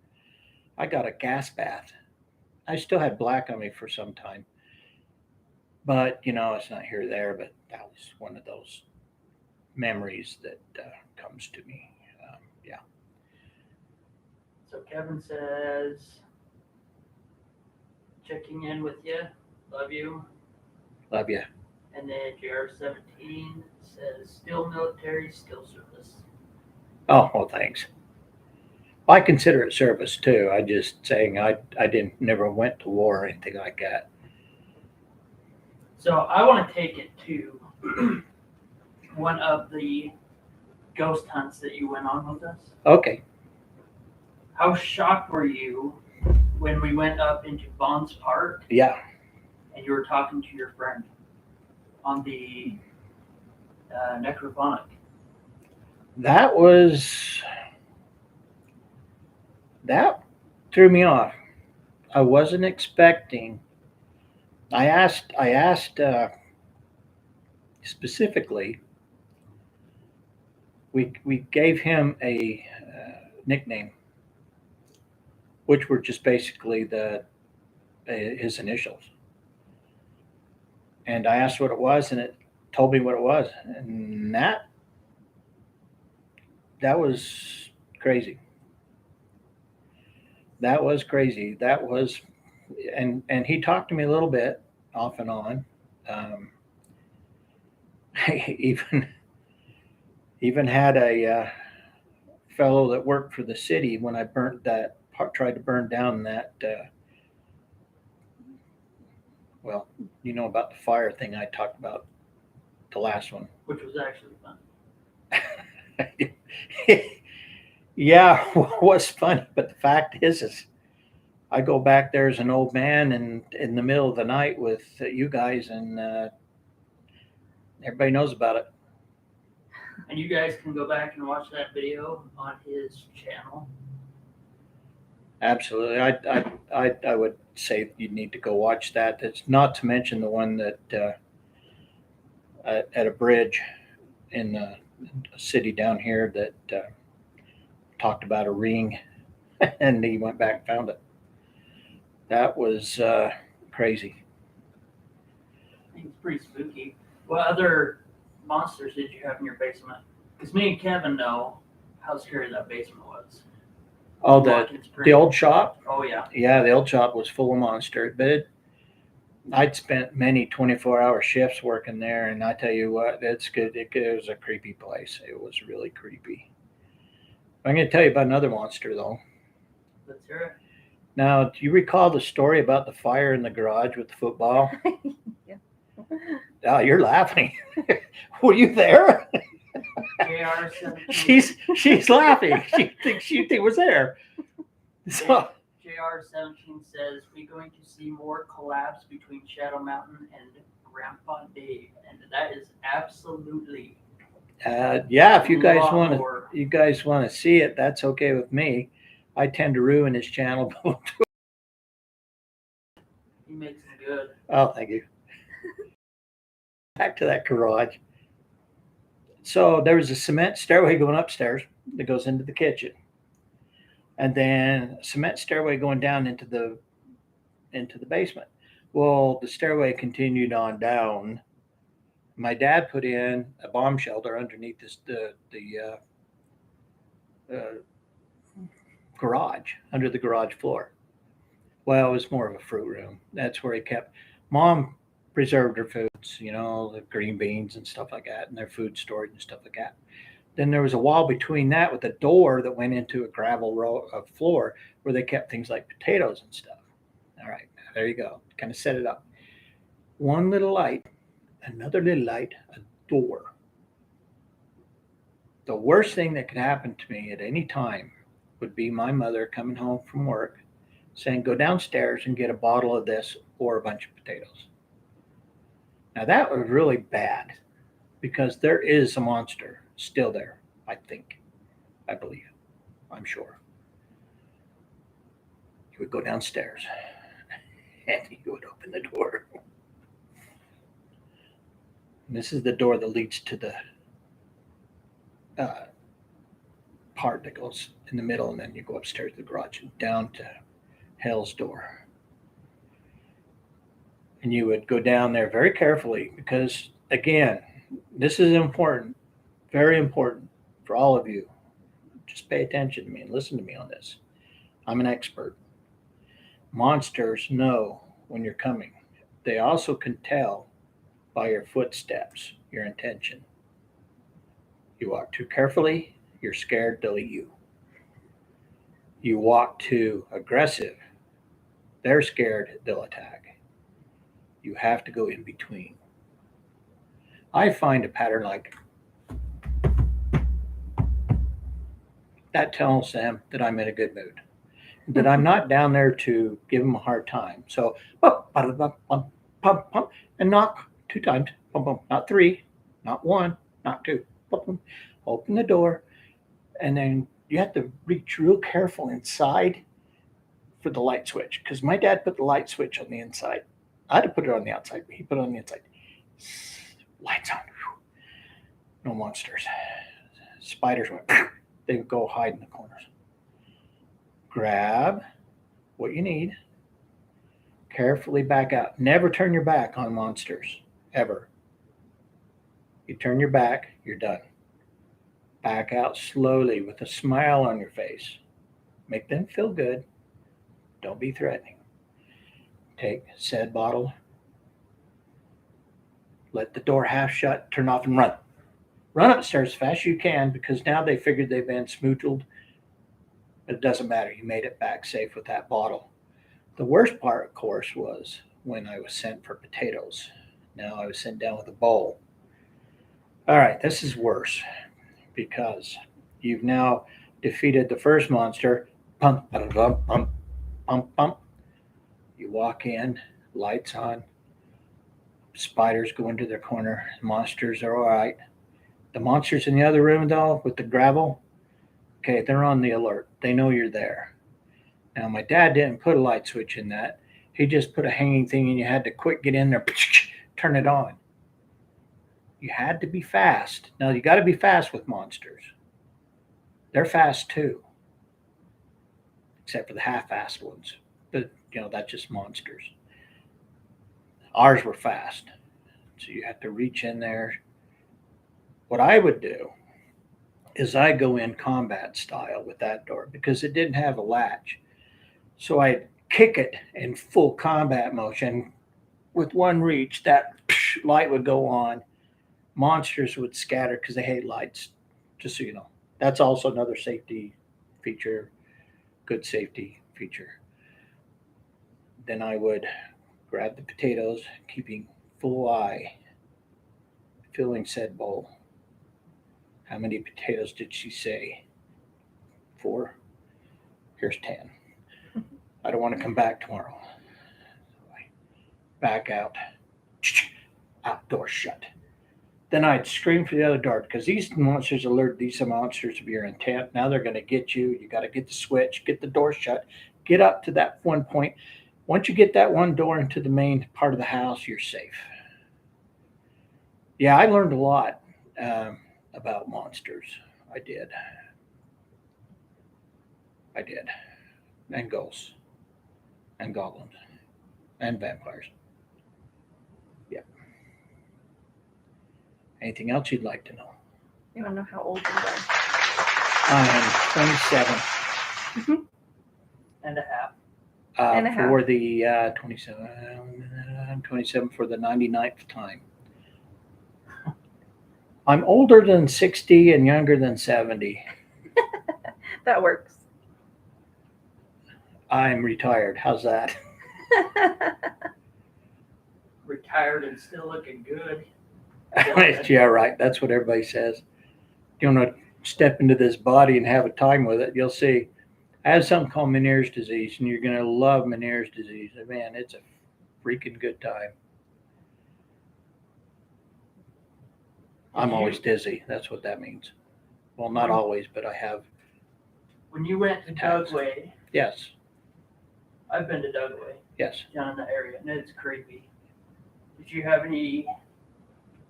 A: I got a gas bath. I still had black on me for some time, but it's not here or there. But that was one of those memories that comes to me. Yeah.
B: So Kevin says, checking in with you, love you.
A: Love you.
B: And then JR17 says, still military, still service.
A: Oh, well, thanks. I consider it service too. I just saying I didn't never went to war or anything like that.
B: So I want to take it to one of the ghost hunts that you went on with us.
A: Okay.
B: How shocked were you when we went up into Bonds Park
A: Yeah.
B: and you were talking to your friend on the necrophonic?
A: That threw me off. I wasn't expecting. I asked specifically. We gave him a nickname, which were just basically his initials. And I asked what it was, and it told me what it was, and that was crazy. That was crazy. That was, and he talked to me a little bit off and on. Um, even even had a fellow that worked for the city when I tried to burn down that. Well, about the fire thing I talked about, the last one.
B: Which was actually fun.
A: Yeah, was funny, but the fact is I go back there as an old man and in the middle of the night with you guys, and everybody knows about it.
B: And you guys can go back and watch that video on his channel.
A: Absolutely, I would say you need to go watch that. It's not to mention the one that at a bridge in a city down here that talked about a ring, and he went back and found it. That was crazy.
B: I think it's pretty spooky. What other monsters did you have in your basement? Because me and Kevin know how scary that basement was.
A: Oh, the old shop.
B: Oh yeah.
A: Yeah, the old shop was full of monsters, but I'd spent many 24-hour shifts working there, and I tell you what, it's good. It was a creepy place. It was really creepy. I'm going to tell you about another monster, though.
B: Let's hear it.
A: Now, do you recall the story about the fire in the garage with the football?
C: Yeah.
A: Oh, you're laughing. Were you there?
B: JR17.
A: She's laughing. She thinks she was there. So
B: JR17 says we're going to see more collabs between Shadow Mountain and Grandpa Dave, and that is absolutely.
A: yeah, if you guys want to see it, that's okay with me. I tend to ruin his channel.
B: He makes them good.
A: Oh, thank you. Back to that garage. So there was a cement stairway going upstairs that goes into the kitchen, and then a cement stairway going down into the basement. Well, the stairway continued on down. My dad put in a bomb shelter underneath the garage, under the garage floor. Well, it was more of a fruit room. That's where he kept. Mom preserved her foods, the green beans and stuff like that, and their food storage and stuff like that. Then there was a wall between that with a door that went into a gravel floor where they kept things like potatoes and stuff. All right, there you go. Kind of set it up. One little light, another little light, a door. The worst thing that could happen to me at any time would be my mother coming home from work saying, go downstairs and get a bottle of this or a bunch of potatoes. Now that was really bad because there is a monster still there, I think, I believe, I'm sure. You would go downstairs and you would open the door. And this is the door that leads to the part that goes in the middle, and then you go upstairs to the garage and down to hell's door. And you would go down there very carefully because, again, this is important, very important for all of you. Just pay attention to me and listen to me on this. I'm an expert. Monsters know when you're coming. They also can tell by your footsteps your intention. You walk too carefully, you're scared, they'll eat you. You walk too aggressive, they're scared, they'll attack. You have to go in between. I find a pattern like that tells them that I'm in a good mood, that I'm not down there to give them a hard time. So, and knock 2 times, not 3, not 1, not 2. Open the door, and then you have to reach real careful inside for the light switch, because my dad put the light switch on the inside. I had to put it on the outside, but he put it on the inside. Lights on. No monsters. Spiders went. They would go hide in the corners. Grab what you need. Carefully back out. Never turn your back on monsters, ever. You turn your back, you're done. Back out slowly with a smile on your face. Make them feel good. Don't be threatening. Take said bottle. Let the door half shut, turn off and run. Run upstairs as fast as you can, because now they figured they've been smootled. But it doesn't matter. You made it back safe with that bottle. The worst part, of course, was when I was sent for potatoes. Now I was sent down with a bowl. All right, this is worse because you've now defeated the first monster. Pump, pump, pump, pump, pump. You walk in, lights on. Spiders go into their corner. Monsters are all right. The monsters in the other room, though, with the gravel, okay, they're on the alert. They know you're there. Now, my dad didn't put a light switch in that. He just put a hanging thing, and you had to quick get in there, turn it on. You had to be fast. Now, you got to be fast with monsters. They're fast, too, except for the half-fast ones. But, that's just monsters. Ours were fast. So you have to reach in there. What I would do is I go in combat style with that door because it didn't have a latch. So I'd kick it in full combat motion. With one reach, that light would go on. Monsters would scatter because they hate lights, just so you know. That's also another safety feature, good safety feature. Then I would grab the potatoes, keeping full eye, filling said bowl. How many potatoes did she say? 4? Here's 10. I don't want to come back tomorrow. So I back out. Outdoor shut. Then I'd scream for the other door because these monsters alert these monsters of your intent. Now they're going to get you. You got to get the switch, get the door shut, get up to that one point. Once you get that one door into the main part of the house, you're safe. Yeah, I learned a lot about monsters. I did. And ghosts. And goblins. And vampires. Yeah. Anything else you'd like to know?
C: You want to know how old you are?
A: I'm 27.
B: And a half.
C: And a half.
A: For the 27. I'm 27 for the 99th time. I'm older than 60 and younger than 70.
C: That works.
A: I'm retired. How's that?
B: Retired and still looking good.
A: Yeah, right. That's what everybody says. You want to step into this body and have a time with it, you'll see. I have something called Meniere's disease, and you're going to love Meniere's disease. Man, it's a freaking good time. I'm always dizzy. That's what that means. Well, not always, but I have.
B: When you went to
A: Attacks.
B: Dugway,
A: Yes,
B: I've been to Dugway,
A: yes.
B: down in the area, and it's creepy. Did you have any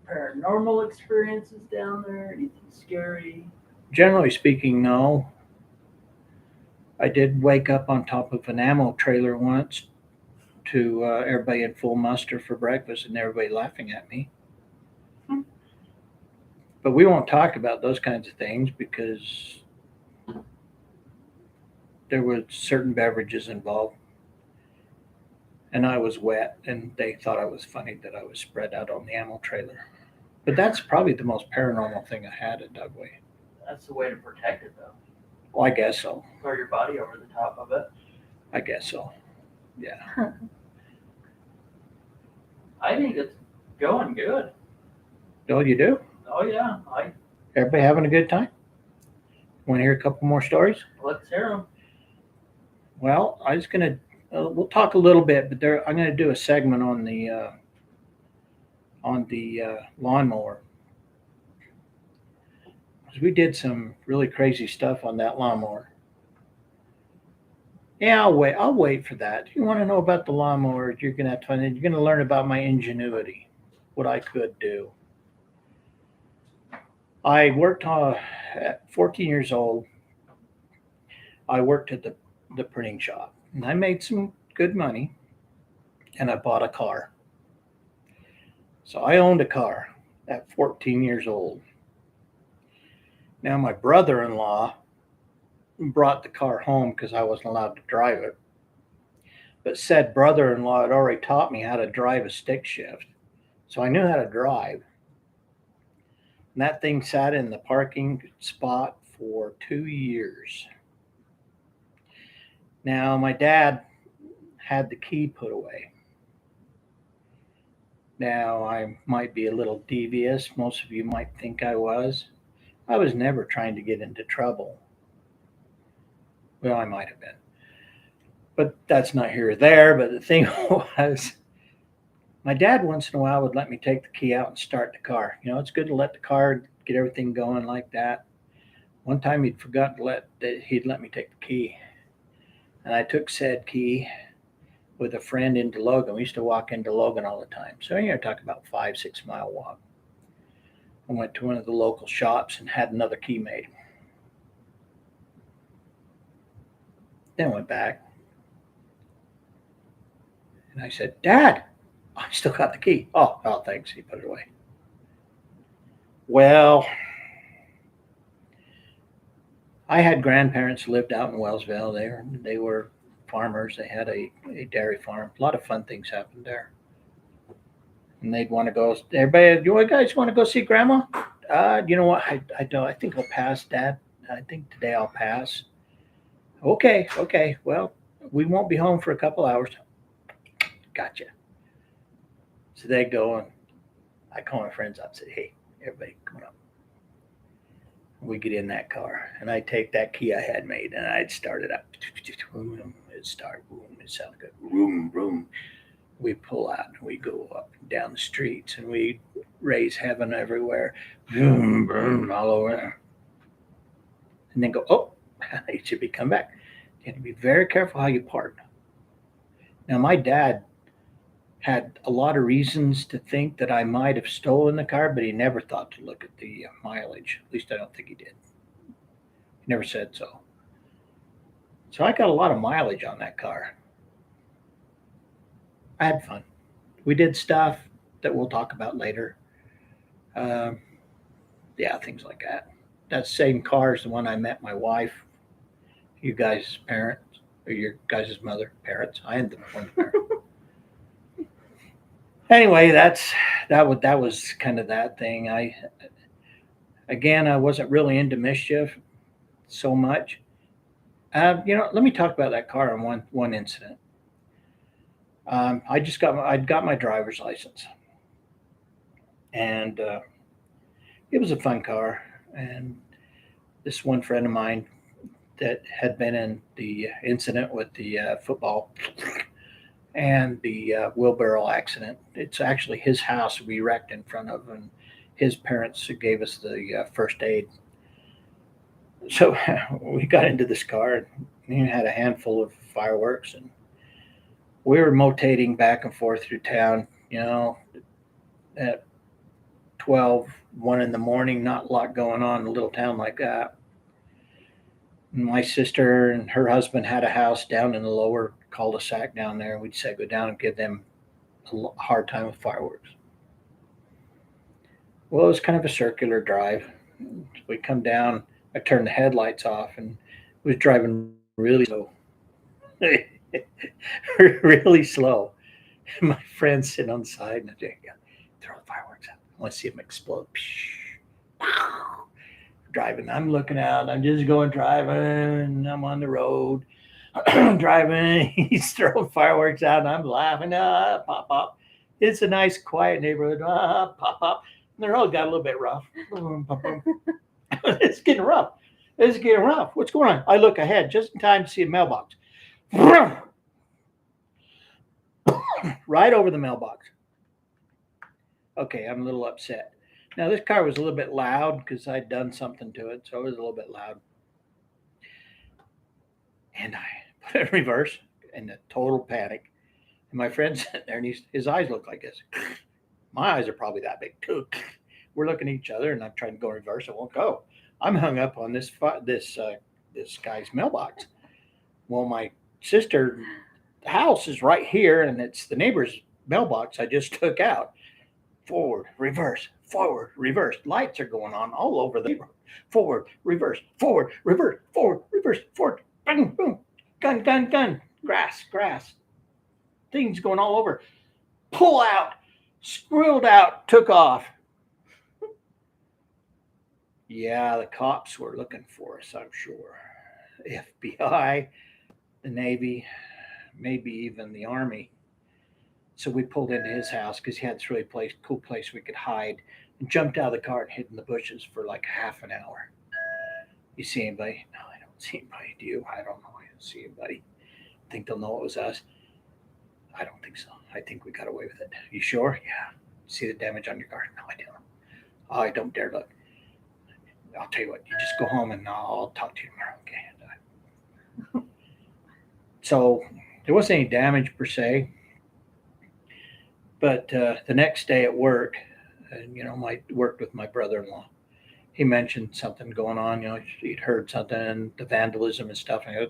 B: paranormal experiences down there? Anything scary?
A: Generally speaking, no. I did wake up on top of an ammo trailer once to everybody in full muster for breakfast and everybody laughing at me. But we won't talk about those kinds of things because there were certain beverages involved. And I was wet, and they thought I was funny that I was spread out on the ammo trailer. But that's probably the most paranormal thing I had at Dugway.
B: That's the way to protect it, though.
A: Well, I guess so.
B: Throw your body over the top of it.
A: I guess so. Yeah.
B: I think it's going good.
A: Oh, you do?
B: Oh yeah,
A: Everybody having a good time? Want to hear a couple more stories?
B: let's hear them.
A: Well, I was gonna. We'll talk a little bit, but I'm gonna do a segment on the lawnmower. 'Cause we did some really crazy stuff on that lawnmower. Yeah, I'll wait. I'll wait for that. If you want to know about the lawnmower, you're gonna have to find it. You're gonna learn about my ingenuity, what I could do. I worked at 14 years old. I worked at the printing shop, and I made some good money, and I bought a car. So I owned a car at 14 years old. Now my brother-in-law brought the car home because I wasn't allowed to drive it. But said brother-in-law had already taught me how to drive a stick shift. So I knew how to drive. And that thing sat in the parking spot for 2 years. Now, my dad had the key put away. Now, I might be a little devious. Most of you might think I was. I was never trying to get into trouble. Well, I might have been. But that's not here or there. But the thing was, my dad once in a while would let me take the key out and start the car. You know, it's good to let the car get everything going like that. One time he'd forgotten he'd let me take the key. And I took said key with a friend into Logan. We used to walk into Logan all the time. So you're talking about 5-6 mile walk. I went to one of the local shops and had another key made. Then went back. And I said, Dad, I still got the key. Oh, thanks. He put it away. Well, I had grandparents who lived out in Wellsville. They were farmers. They had a dairy farm. A lot of fun things happened there. And they'd want to go. Everybody, you guys want to go see Grandma? You know what? I don't. I think I'll pass, Dad. I think today I'll pass. Okay. Well, we won't be home for a couple hours. Gotcha. So they go and I call my friends up and say, hey, everybody come on up. We get in that car and I take that key I had made and I'd start it up. It'd start, boom, it sounded good. Boom, boom. We pull out and we go up and down the streets and we raise heaven everywhere. Boom, boom, all over. And then go, oh, it should be come back. You have to be very careful how you park. Now, my dad had a lot of reasons to think that I might have stolen the car, but he never thought to look at the mileage. At least I don't think he did. He never said so. So I got a lot of mileage on that car. I had fun. We did stuff that we'll talk about later. Yeah, things like that. That same car is the one I met my wife, you guys' parents, or your guys' mother, parents. I am the one parent. Anyway, that was kind of that thing. I wasn't really into mischief so much. Let me talk about that car on one incident. I'd got my driver's license, and it was a fun car. And this one friend of mine that had been in the incident with the football and the wheelbarrow accident. It's actually his house we wrecked in front of, and his parents gave us the first aid. So we got into this car and we had a handful of fireworks, and we were motating back and forth through town, at 12, 1 in the morning, not a lot going on in a little town like that. My sister and her husband had a house down in the lower cul-de-sac down there. We'd say go down and give them a hard time with fireworks. Well, it was kind of a circular drive. We come down, I turned the headlights off and was driving really slow. Really slow. My friend's sitting on the side and I say, yeah, throw the fireworks out. I want to see them explode. Driving. I'm looking out. I'm just going driving. I'm on the road driving. He's throwing fireworks out, and I'm laughing. Pop, pop. It's a nice, quiet neighborhood. Pop, pop. And the road got a little bit rough. Pop, pop. It's getting rough. It's getting rough. What's going on? I look ahead just in time to see a mailbox. Right over the mailbox. Okay, I'm a little upset. Now, this car was a little bit loud because I'd done something to it, so it was a little bit loud. And I put it in reverse in a total panic. And my friend's sitting there, and his eyes look like this. My eyes are probably that big, too. We're looking at each other, and I'm trying to go in reverse. It won't go. I'm hung up on this guy's mailbox. Well, my sister's house is right here, and it's the neighbor's mailbox I just took out. Forward, reverse, forward, reverse. Lights are going on all over the neighborhood. Forward, reverse, forward, reverse, forward, reverse, forward. Boom, boom. Gun, gun, gun. Grass, grass. Things going all over. Pull out, squirreled out, took off. Yeah, the cops were looking for us, I'm sure. FBI, the Navy, maybe even the Army. So we pulled into his house because he had this really cool place we could hide, and jumped out of the car and hid in the bushes for like half an hour. You see anybody? No, I don't see anybody. Do you? I don't know. I don't see anybody. Think they'll know it was us? I don't think so. I think we got away with it. You sure? Yeah. See the damage on your car? No, I don't. Oh, I don't dare look. I'll tell you what. You just go home and I'll talk to you tomorrow. Okay. So there wasn't any damage per se. But the next day at work, I worked with my brother-in-law. He mentioned something going on. He'd heard something, and the vandalism and stuff. And it was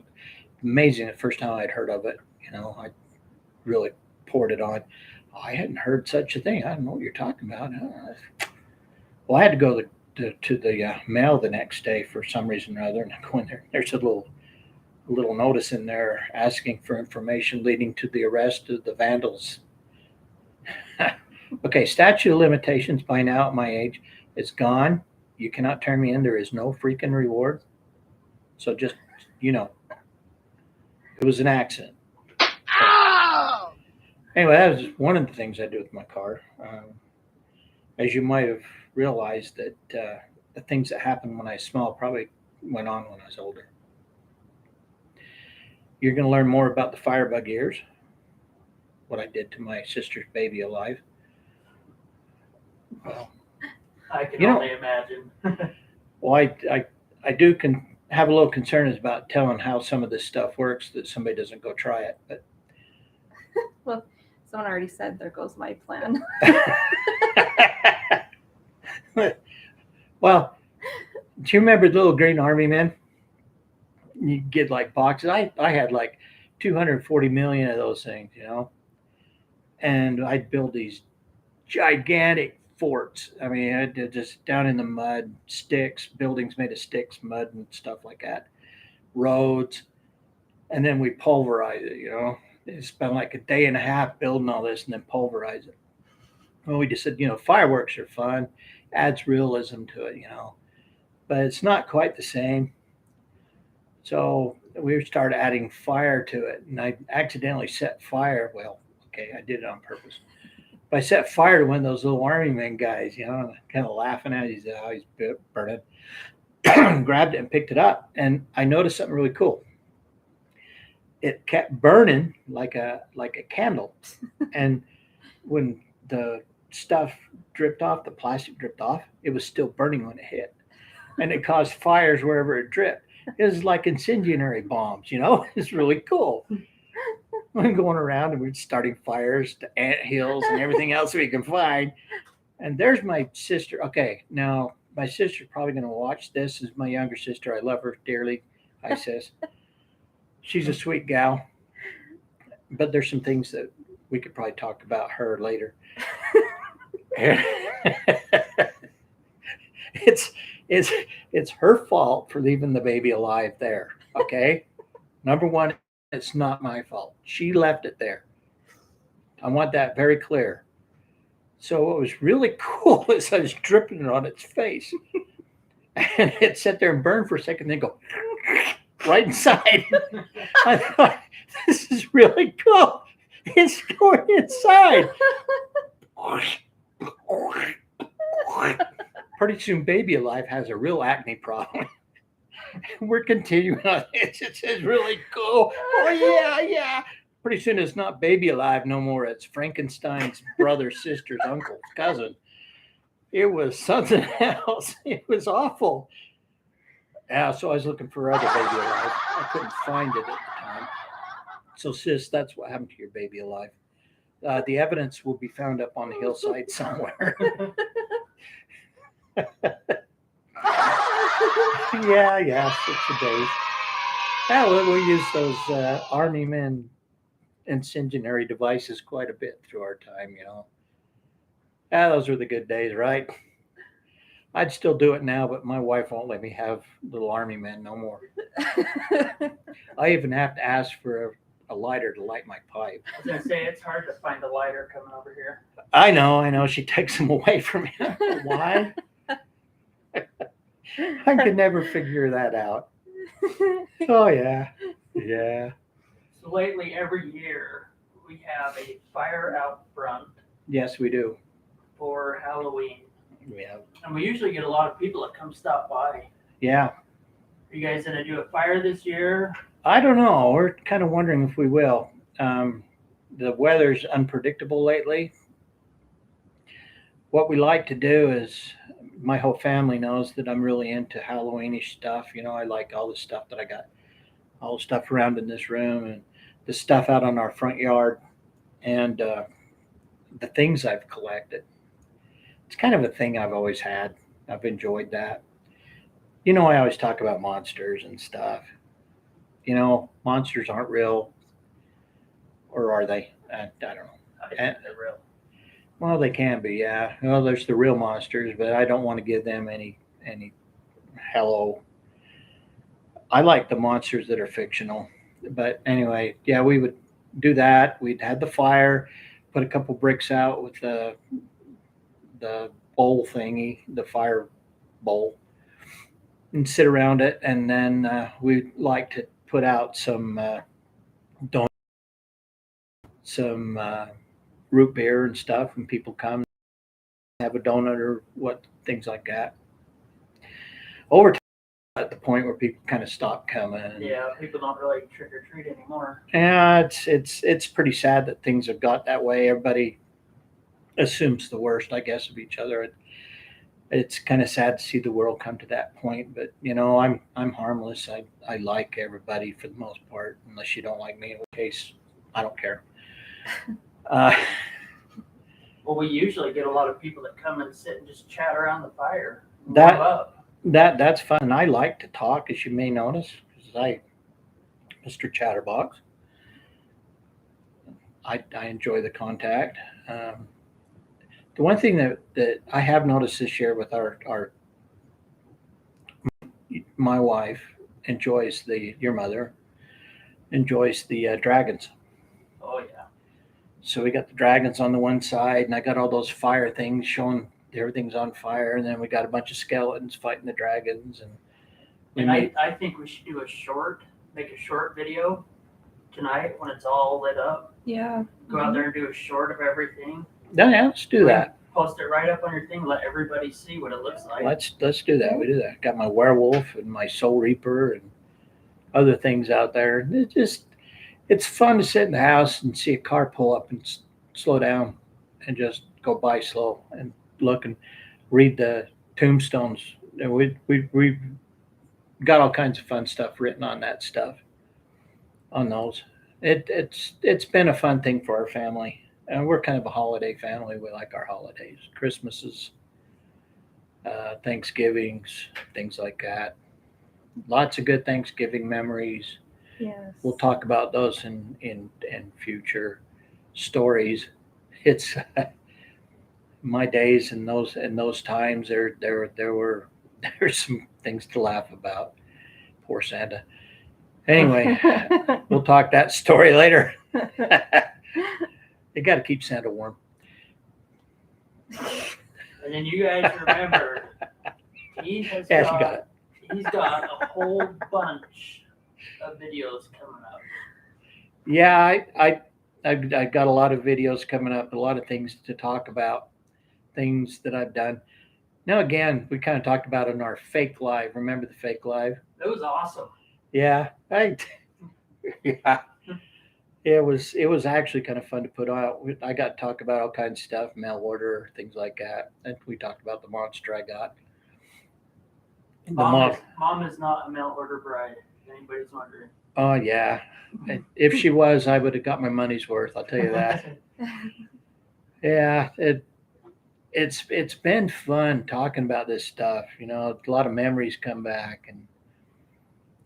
A: amazing. The first time I'd heard of it, I really poured it on. I hadn't heard such a thing. I don't know what you're talking about. Well, I had to go to the mail the next day for some reason or other, and I go in there. There's a little notice in there asking for information leading to the arrest of the vandals. Okay, statute of limitations by now at my age, it's gone. You cannot turn me in. There is no freaking reward. So just, it was an accident.
D: Ow!
A: Anyway, that was one of the things I do with my car. As you might have realized that the things that happened when I was small probably went on when I was older. You're going to learn more about the firebug ears, what I did to my sister's baby alive. Well,
B: I can only imagine.
C: Well,
A: I do have a little concern about telling how some of this stuff works, that somebody doesn't go try it. But
C: well, someone already said there goes my plan.
A: Well, do you remember the little green army men? You get like boxes. I had like 240 million of those things, and I'd build these gigantic forts. I mean, I did just down in the mud, sticks, buildings made of sticks, mud, and stuff like that, roads, and then we pulverize it. They spent like a day and a half building all this and then pulverize it. Well, we just said, fireworks are fun, adds realism to it, but it's not quite the same. So we started adding fire to it, and I accidentally set fire. Well, Okay, I did it on purpose. But I set fire to one of those little army men guys, kind of laughing at it. He said, "Oh, he's burning." Grabbed it and picked it up, and I noticed something really cool. It kept burning like a candle, and when the stuff dripped off, the plastic dripped off, it was still burning when it hit, and it caused fires wherever it dripped. It was like incendiary bombs, It's really cool. We're going around and we're starting fires to ant hills and everything else we can find. And there's my sister. Okay, now my sister's probably going to watch this. This is my younger sister. I love her dearly. Hi, sis. She's a sweet gal. But there's some things that we could probably talk about her later. It's her fault for leaving the baby alive there. Okay, number one, it's not my fault. She left it there. I want that very clear. So what was really cool is I was dripping it on its face, and it sat there and burned for a second, then go right inside. I thought, this is really cool. It's going inside. Pretty soon, Baby Alive has a real acne problem. We're continuing on this. It's really cool. Oh, yeah. Pretty soon, it's not Baby Alive no more. It's Frankenstein's brother, sister's uncle, cousin. It was something else. It was awful. Yeah, so I was looking for other Baby Alive. I couldn't find it at the time. So, sis, that's what happened to your Baby Alive. The evidence will be found up on the hillside somewhere. Yeah, 6 days. Yeah, we use those Army men incendiary devices quite a bit through our time, Yeah, those were the good days, right? I'd still do it now, but my wife won't let me have little Army men no more. I even have to ask for a lighter to light my pipe.
B: I was gonna say it's hard to find a lighter coming over here.
A: I know. She takes them away from me. Why? I could never figure that out. Oh, yeah.
B: So lately, every year we have a fire out front
A: Yes, we do.
B: for Halloween,
A: We have.
B: and we usually get a lot of people that come stop by.
A: Yeah.
B: Are you guys gonna do a fire this year?
A: I don't know. We're kind of wondering if we will. The weather's unpredictable lately. What we like to do is, my whole family knows that I'm really into Halloweenish stuff. I like all the stuff that I got, all the stuff around in this room and the stuff out on our front yard and the things I've collected. It's kind of a thing I've always had. I've enjoyed that. I always talk about monsters and stuff. Monsters aren't real, or are they? I don't know.
B: I think they're real.
A: Well, they can be, yeah. Well, there's the real monsters, but I don't want to give them any hello. I like the monsters that are fictional. But anyway, yeah, we would do that. We'd have the fire, put a couple bricks out with the bowl thingy, the fire bowl, and sit around it. And then we'd like to put out some root beer and stuff when people come, have a donut or things like that. Over time, at the point where people kind of stop coming.
B: Yeah, people don't really trick or treat anymore.
A: Yeah, it's pretty sad that things have got that way. Everybody assumes the worst, I guess, of each other. It's kind of sad to see the world come to that point, but I'm harmless. I like everybody for the most part, unless you don't like me, in which case I don't care.
B: Well, we usually get a lot of people that come and sit and just chat around the fire.
A: That-
B: warm up.
A: That's fun. And I like to talk, as you may notice, because Mr. Chatterbox. I enjoy the contact. The one thing that I have noticed this year with my wife enjoys your mother enjoys the dragons.
B: Oh yeah.
A: So we got the dragons on the one side, and I got all those fire things showing everything's on fire, and then we got a bunch of skeletons fighting the dragons, and
B: And I think we should do make a short video, tonight when it's all lit up.
C: Yeah.
B: Go out there and do a short of everything.
A: Yeah, let's do that.
B: Post it right up on your thing. Let everybody see what it looks like.
A: Let's do that. We do that. Got my werewolf and my soul reaper and other things out there. It's fun to sit in the house and see a car pull up and slow down and just go by slow and look and read the tombstones. And we got all kinds of fun stuff written on that stuff, on those. It's been a fun thing for our family. And we're kind of a holiday family. We like our holidays, Christmases, Thanksgivings, things like that. Lots of good Thanksgiving memories.
C: Yes.
A: We'll talk about those in future stories. It's my days in those times. There's some things to laugh about. Poor Santa. Anyway, we'll talk that story later. You got to keep Santa warm.
B: And then you guys remember, he's got a whole bunch of videos coming up.
A: Yeah, I got a lot of videos coming up, a lot of things to talk about, things that I've done. Now again, we kind of talked about in our fake live. Remember the fake live?
B: It was awesome.
A: Yeah, yeah. It was actually kind of fun to put out. I got to talk about all kinds of stuff, mail order, things like that. And we talked about the monster I got.
B: Mom is not a mail order bride, if anybody's wondering.
A: Oh yeah. If she was, I would have got my money's worth, I'll tell you that. Yeah, it's been fun talking about this stuff. You know, a lot of memories come back, and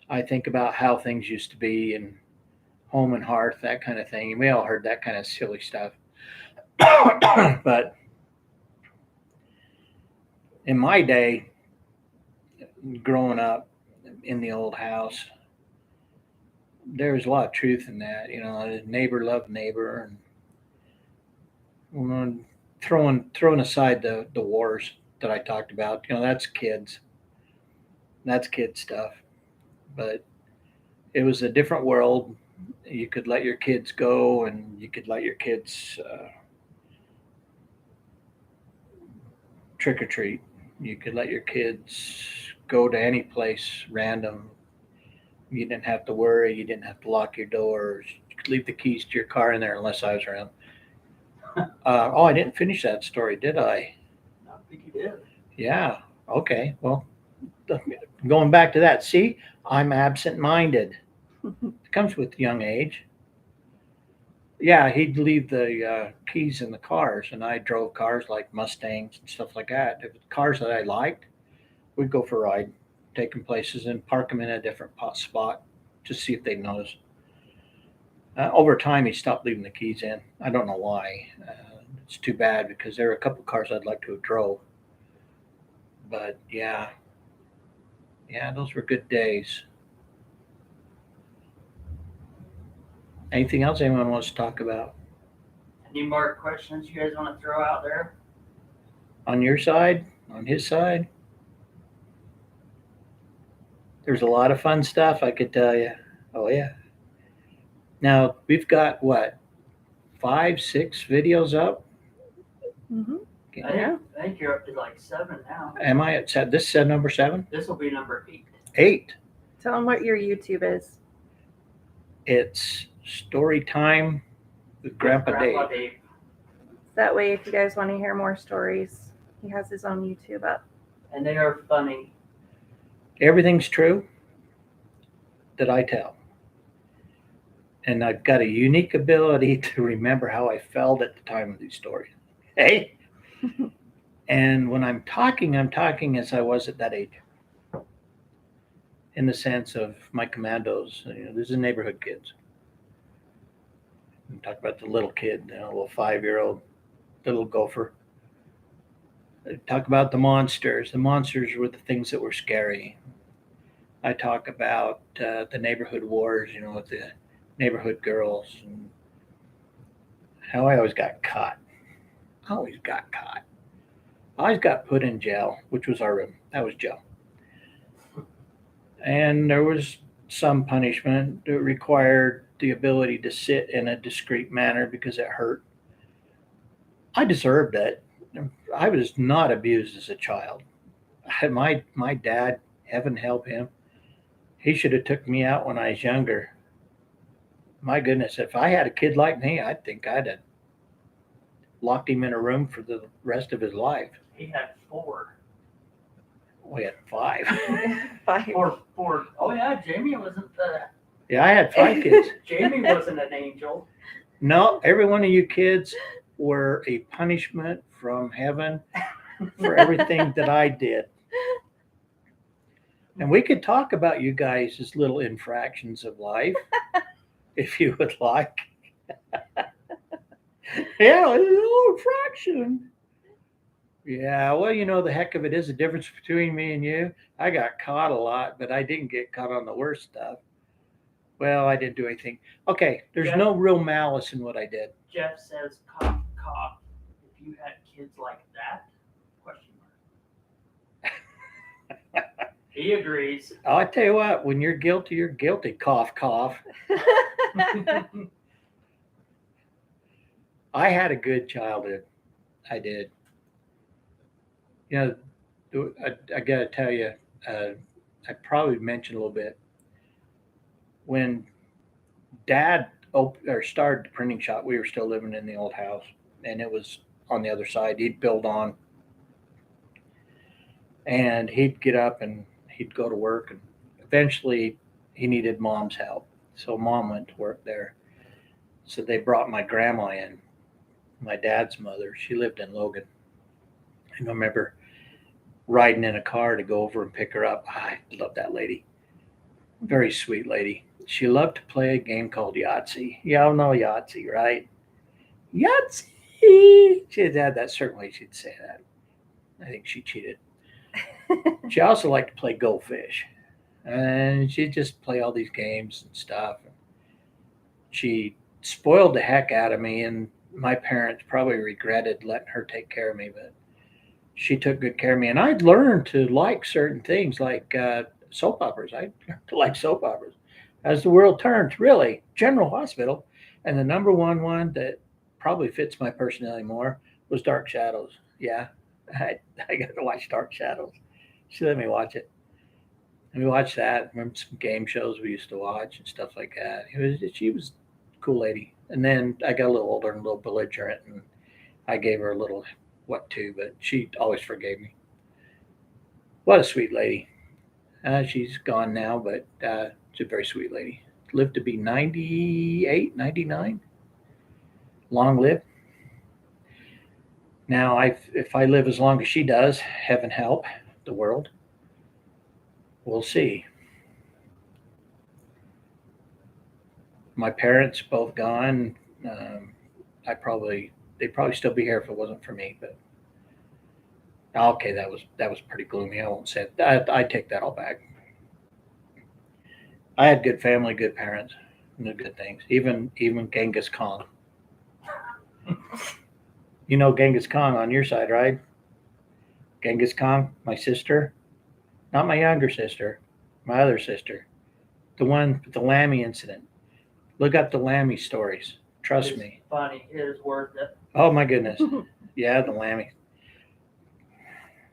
A: I think about how things used to be and home and hearth, that kind of thing. And we all heard that kind of silly stuff. But in my day, growing up in the old house, there was a lot of truth in that. You know, neighbor loved neighbor, and throwing aside the wars that I talked about. You know, that's kids stuff. But it was a different world. You could let your kids go, and you could let your kids trick or treat. You could let your kids go to any place random. You didn't have to worry. You didn't have to lock your doors. You could leave the keys to your car in there unless I was around. I didn't finish that story, did I?
B: I think you did.
A: Yeah. Okay. Well, going back to that. See, I'm absent-minded. It comes with young age. Yeah, he'd leave the keys in the cars, and I drove cars like Mustangs and stuff like that. If it's cars that I liked, we'd go for a ride, take them places, and park them in a different spot to see if they notice. Over time, he stopped leaving the keys in. I don't know why. It's too bad because there are a couple cars I'd like to have drove. But yeah, those were good days. Anything else anyone wants to talk about?
B: Any more questions you guys want to throw out there?
A: On your side? On his side? There's a lot of fun stuff, I could tell you. Oh, yeah. Now, we've got, what, 5, 6 videos up?
C: Mm-hmm.
B: I think you're up to like 7 now.
A: Am I at this said number 7?
B: This will be number 8.
A: 8.
C: Tell them what your YouTube is.
A: It's Story Time with Grandpa Dave.
C: That way, if you guys want to hear more stories, he has his own YouTube up.
B: And they are funny.
A: Everything's true that I tell. And I've got a unique ability to remember how I felt at the time of these stories. Hey? And when I'm talking as I was at that age. In the sense of my commandos. You know, this is neighborhood kids. Talk about the little kid, you know, little 5-year-old, little gopher. Talk about the monsters. The monsters were the things that were scary. I talk about the neighborhood wars, you know, with the neighborhood girls, and how I always got caught. I always got put in jail, which was our room. That was jail. And there was some punishment that required the ability to sit in a discreet manner because it hurt. I deserved it. I was not abused as a child. My dad, heaven help him, he should have took me out when I was younger. My goodness, if I had a kid like me, I think I'd have locked him in a room for the rest of his life.
B: He had four.
A: We had 5.
C: 5.
B: Four. Oh yeah, Jamie wasn't the.
A: Yeah, I had 5 kids.
B: Jamie wasn't an angel.
A: No, every one of you kids were a punishment from heaven for everything that I did. And we could talk about you guys as little infractions of life, if you would like. Yeah, it's a little infraction. Yeah, well, the heck of it is the difference between me and you. I got caught a lot, but I didn't get caught on the worst stuff. Well, I didn't do anything. Okay, there's
B: Yeah.
A: no real malice in what I did.
B: Jeff says, cough, cough. If you had kids like that? Question mark. He agrees.
A: Oh, I tell you what, when you're guilty, you're guilty. Cough, cough. I had a good childhood. I did. I got to tell you, I probably mentioned a little bit. When Dad started the printing shop, we were still living in the old house, and it was on the other side. He'd build on, and he'd get up and he'd go to work, and eventually he needed Mom's help. So Mom went to work there. So they brought my grandma in, my dad's mother. She lived in Logan. And I remember riding in a car to go over and pick her up. I love that lady. Very sweet lady. She loved to play a game called Yahtzee. Y'all know Yahtzee, right? Yahtzee! She'd had that, certainly she'd say that. I think she cheated. She also liked to play Go Fish. And she'd just play all these games and stuff. She spoiled the heck out of me, and my parents probably regretted letting her take care of me, but she took good care of me. And I'd learned to like certain things like soap operas. I learned to like soap operas. As the World Turns, really. General Hospital. And the number one that probably fits my personality more was Dark Shadows. Yeah, I got to watch Dark Shadows. She let me watch it. And we watched that. Remember some game shows we used to watch and stuff like that. She was a cool lady. And then I got a little older and a little belligerent, and I gave her a little what to, but she always forgave me. What a sweet lady. She's gone now, but she's a very sweet lady. Lived to be 98, 99. Long live. Now, if I live as long as she does, heaven help the world. We'll see. My parents both gone. They'd probably still be here if it wasn't for me. But okay, that was pretty gloomy. I won't say it. I take that all back. I had good family, good parents, and good things. Even Genghis Khan. You know Genghis Khan on your side, right? Genghis Khan, my sister, not my younger sister, my other sister, the one with the Lammy incident. Look up the Lammy stories. Trust me.
B: Funny. It is worth it.
A: Oh my goodness. Yeah, the Lammy.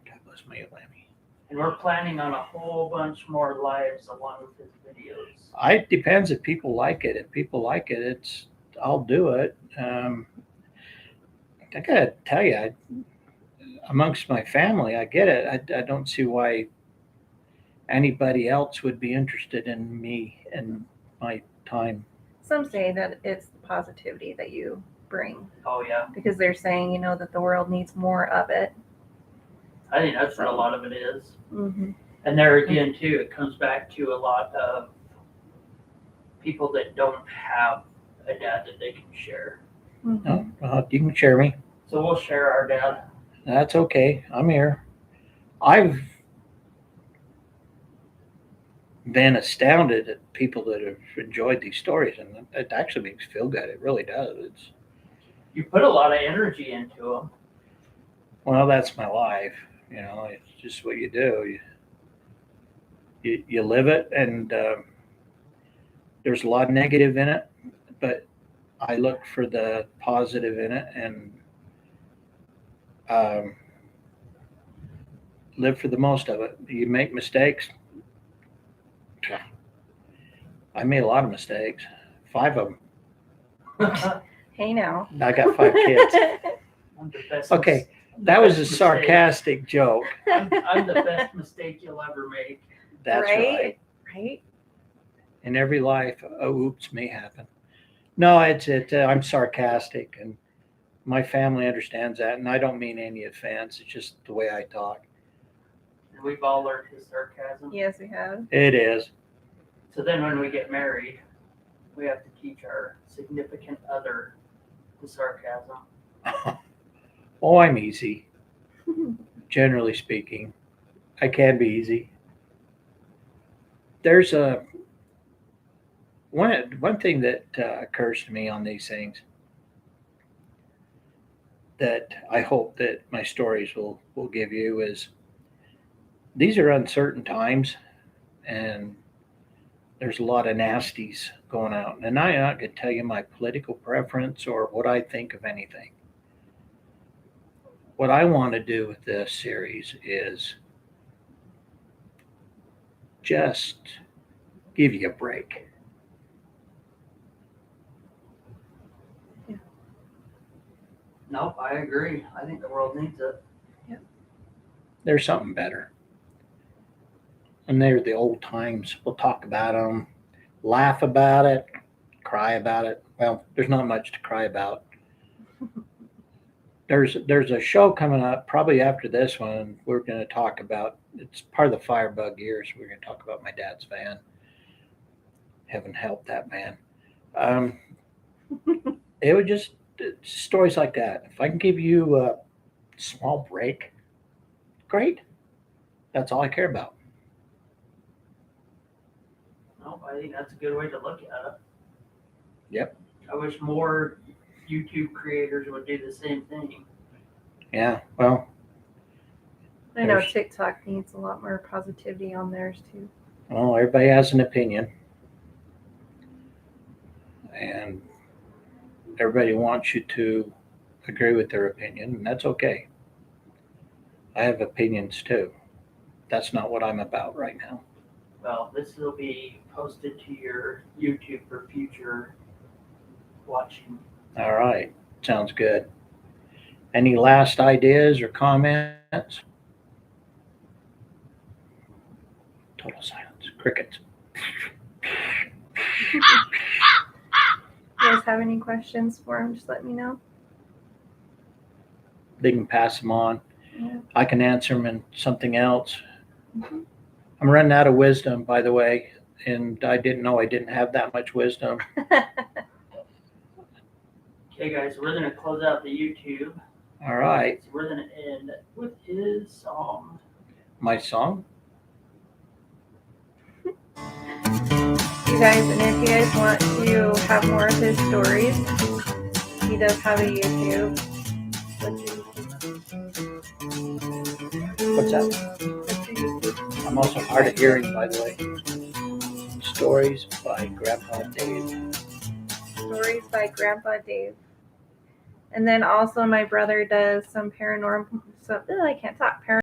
A: God bless my Lammy.
B: And we're planning on a whole bunch more lives along with his videos.
A: It depends if people like it. If people like it, I'll do it. I gotta tell you, amongst my family, I get it. I don't see why anybody else would be interested in me and my time.
C: Some say that it's the positivity that you bring
B: Oh yeah.
C: because they're saying, that the world needs more of it.
B: I think that's what a lot of it is.
C: Mm-hmm.
B: And there again, too, it comes back to a lot of people that don't have a dad that they can share.
A: No, you can share me.
B: So we'll share our dad.
A: That's okay. I'm here. I've been astounded at people that have enjoyed these stories, and it actually makes me feel good. It really does.
B: You put a lot of energy into them.
A: Well, that's my life. It's just what you do. You live it, and there's a lot of negative in it, but I look for the positive in it and live for the most of it. You make mistakes. I made a lot of mistakes. 5 of them.
C: Hey now.
A: I got 5 kids.
B: I'm the best.
A: Okay,
B: the
A: that was a
B: best mistake.
A: sarcastic joke.
B: I'm the best mistake you'll ever make.
A: That's right.
C: Right?
A: In every life, oops may happen. No, I'm sarcastic, and my family understands that, and I don't mean any offense. It's just the way I talk.
B: And we've all learned his sarcasm.
C: Yes, we have.
A: It is.
B: So then when we get married, we have to teach our significant other the sarcasm.
A: Oh, I'm easy. Generally speaking, I can be easy. There's one thing that occurs to me on these things that I hope that my stories will give you is these are uncertain times, and there's a lot of nasties going out. And I'm not going to tell you my political preference or what I think of anything. What I want to do with this series is just give you a break.
B: Nope, I agree. I think the world needs it.
A: There's something better. And they're the old times. We'll talk about them, laugh about it, cry about it. Well, there's not much to cry about. There's a show coming up probably after this one. We're going to talk about, it's part of the Firebug years. We're going to talk about my dad's van. Heaven help that man. It would just stories like that. If I can give you a small break, great. That's all I care about.
B: Nope, I think that's a good way to look at it.
A: Yep.
B: I wish more YouTube creators would do the same thing.
A: Yeah, well,
C: I know
A: There's-
C: TikTok needs a lot more positivity on theirs too.
A: everybody has an opinion. And everybody wants you to agree with their opinion, and that's okay. I have opinions too. That's not what I'm about right now.
B: Well, this will be posted to your YouTube for future watching.
A: All right, sounds good. Any last ideas or comments? Total silence. Crickets.
C: You guys have any questions for him, just let me know.
A: They can pass them on.
C: Yeah.
A: I can answer them in something else.
C: Mhm.
A: I'm running out of wisdom, by the way, and I didn't know I didn't have that much wisdom.
B: Okay, guys, we're going to close out the YouTube.
A: All right,
B: So we're going to end with his song.
A: my song.
C: You guys, and if you guys want to have more of his stories, he does have a YouTube.
A: What's that?
C: What's your YouTube?
A: I'm also hard of hearing, by the way. Stories by Grandpa Dave.
C: Stories by Grandpa Dave. And then also my brother does some paranormal, I can't talk, paranormal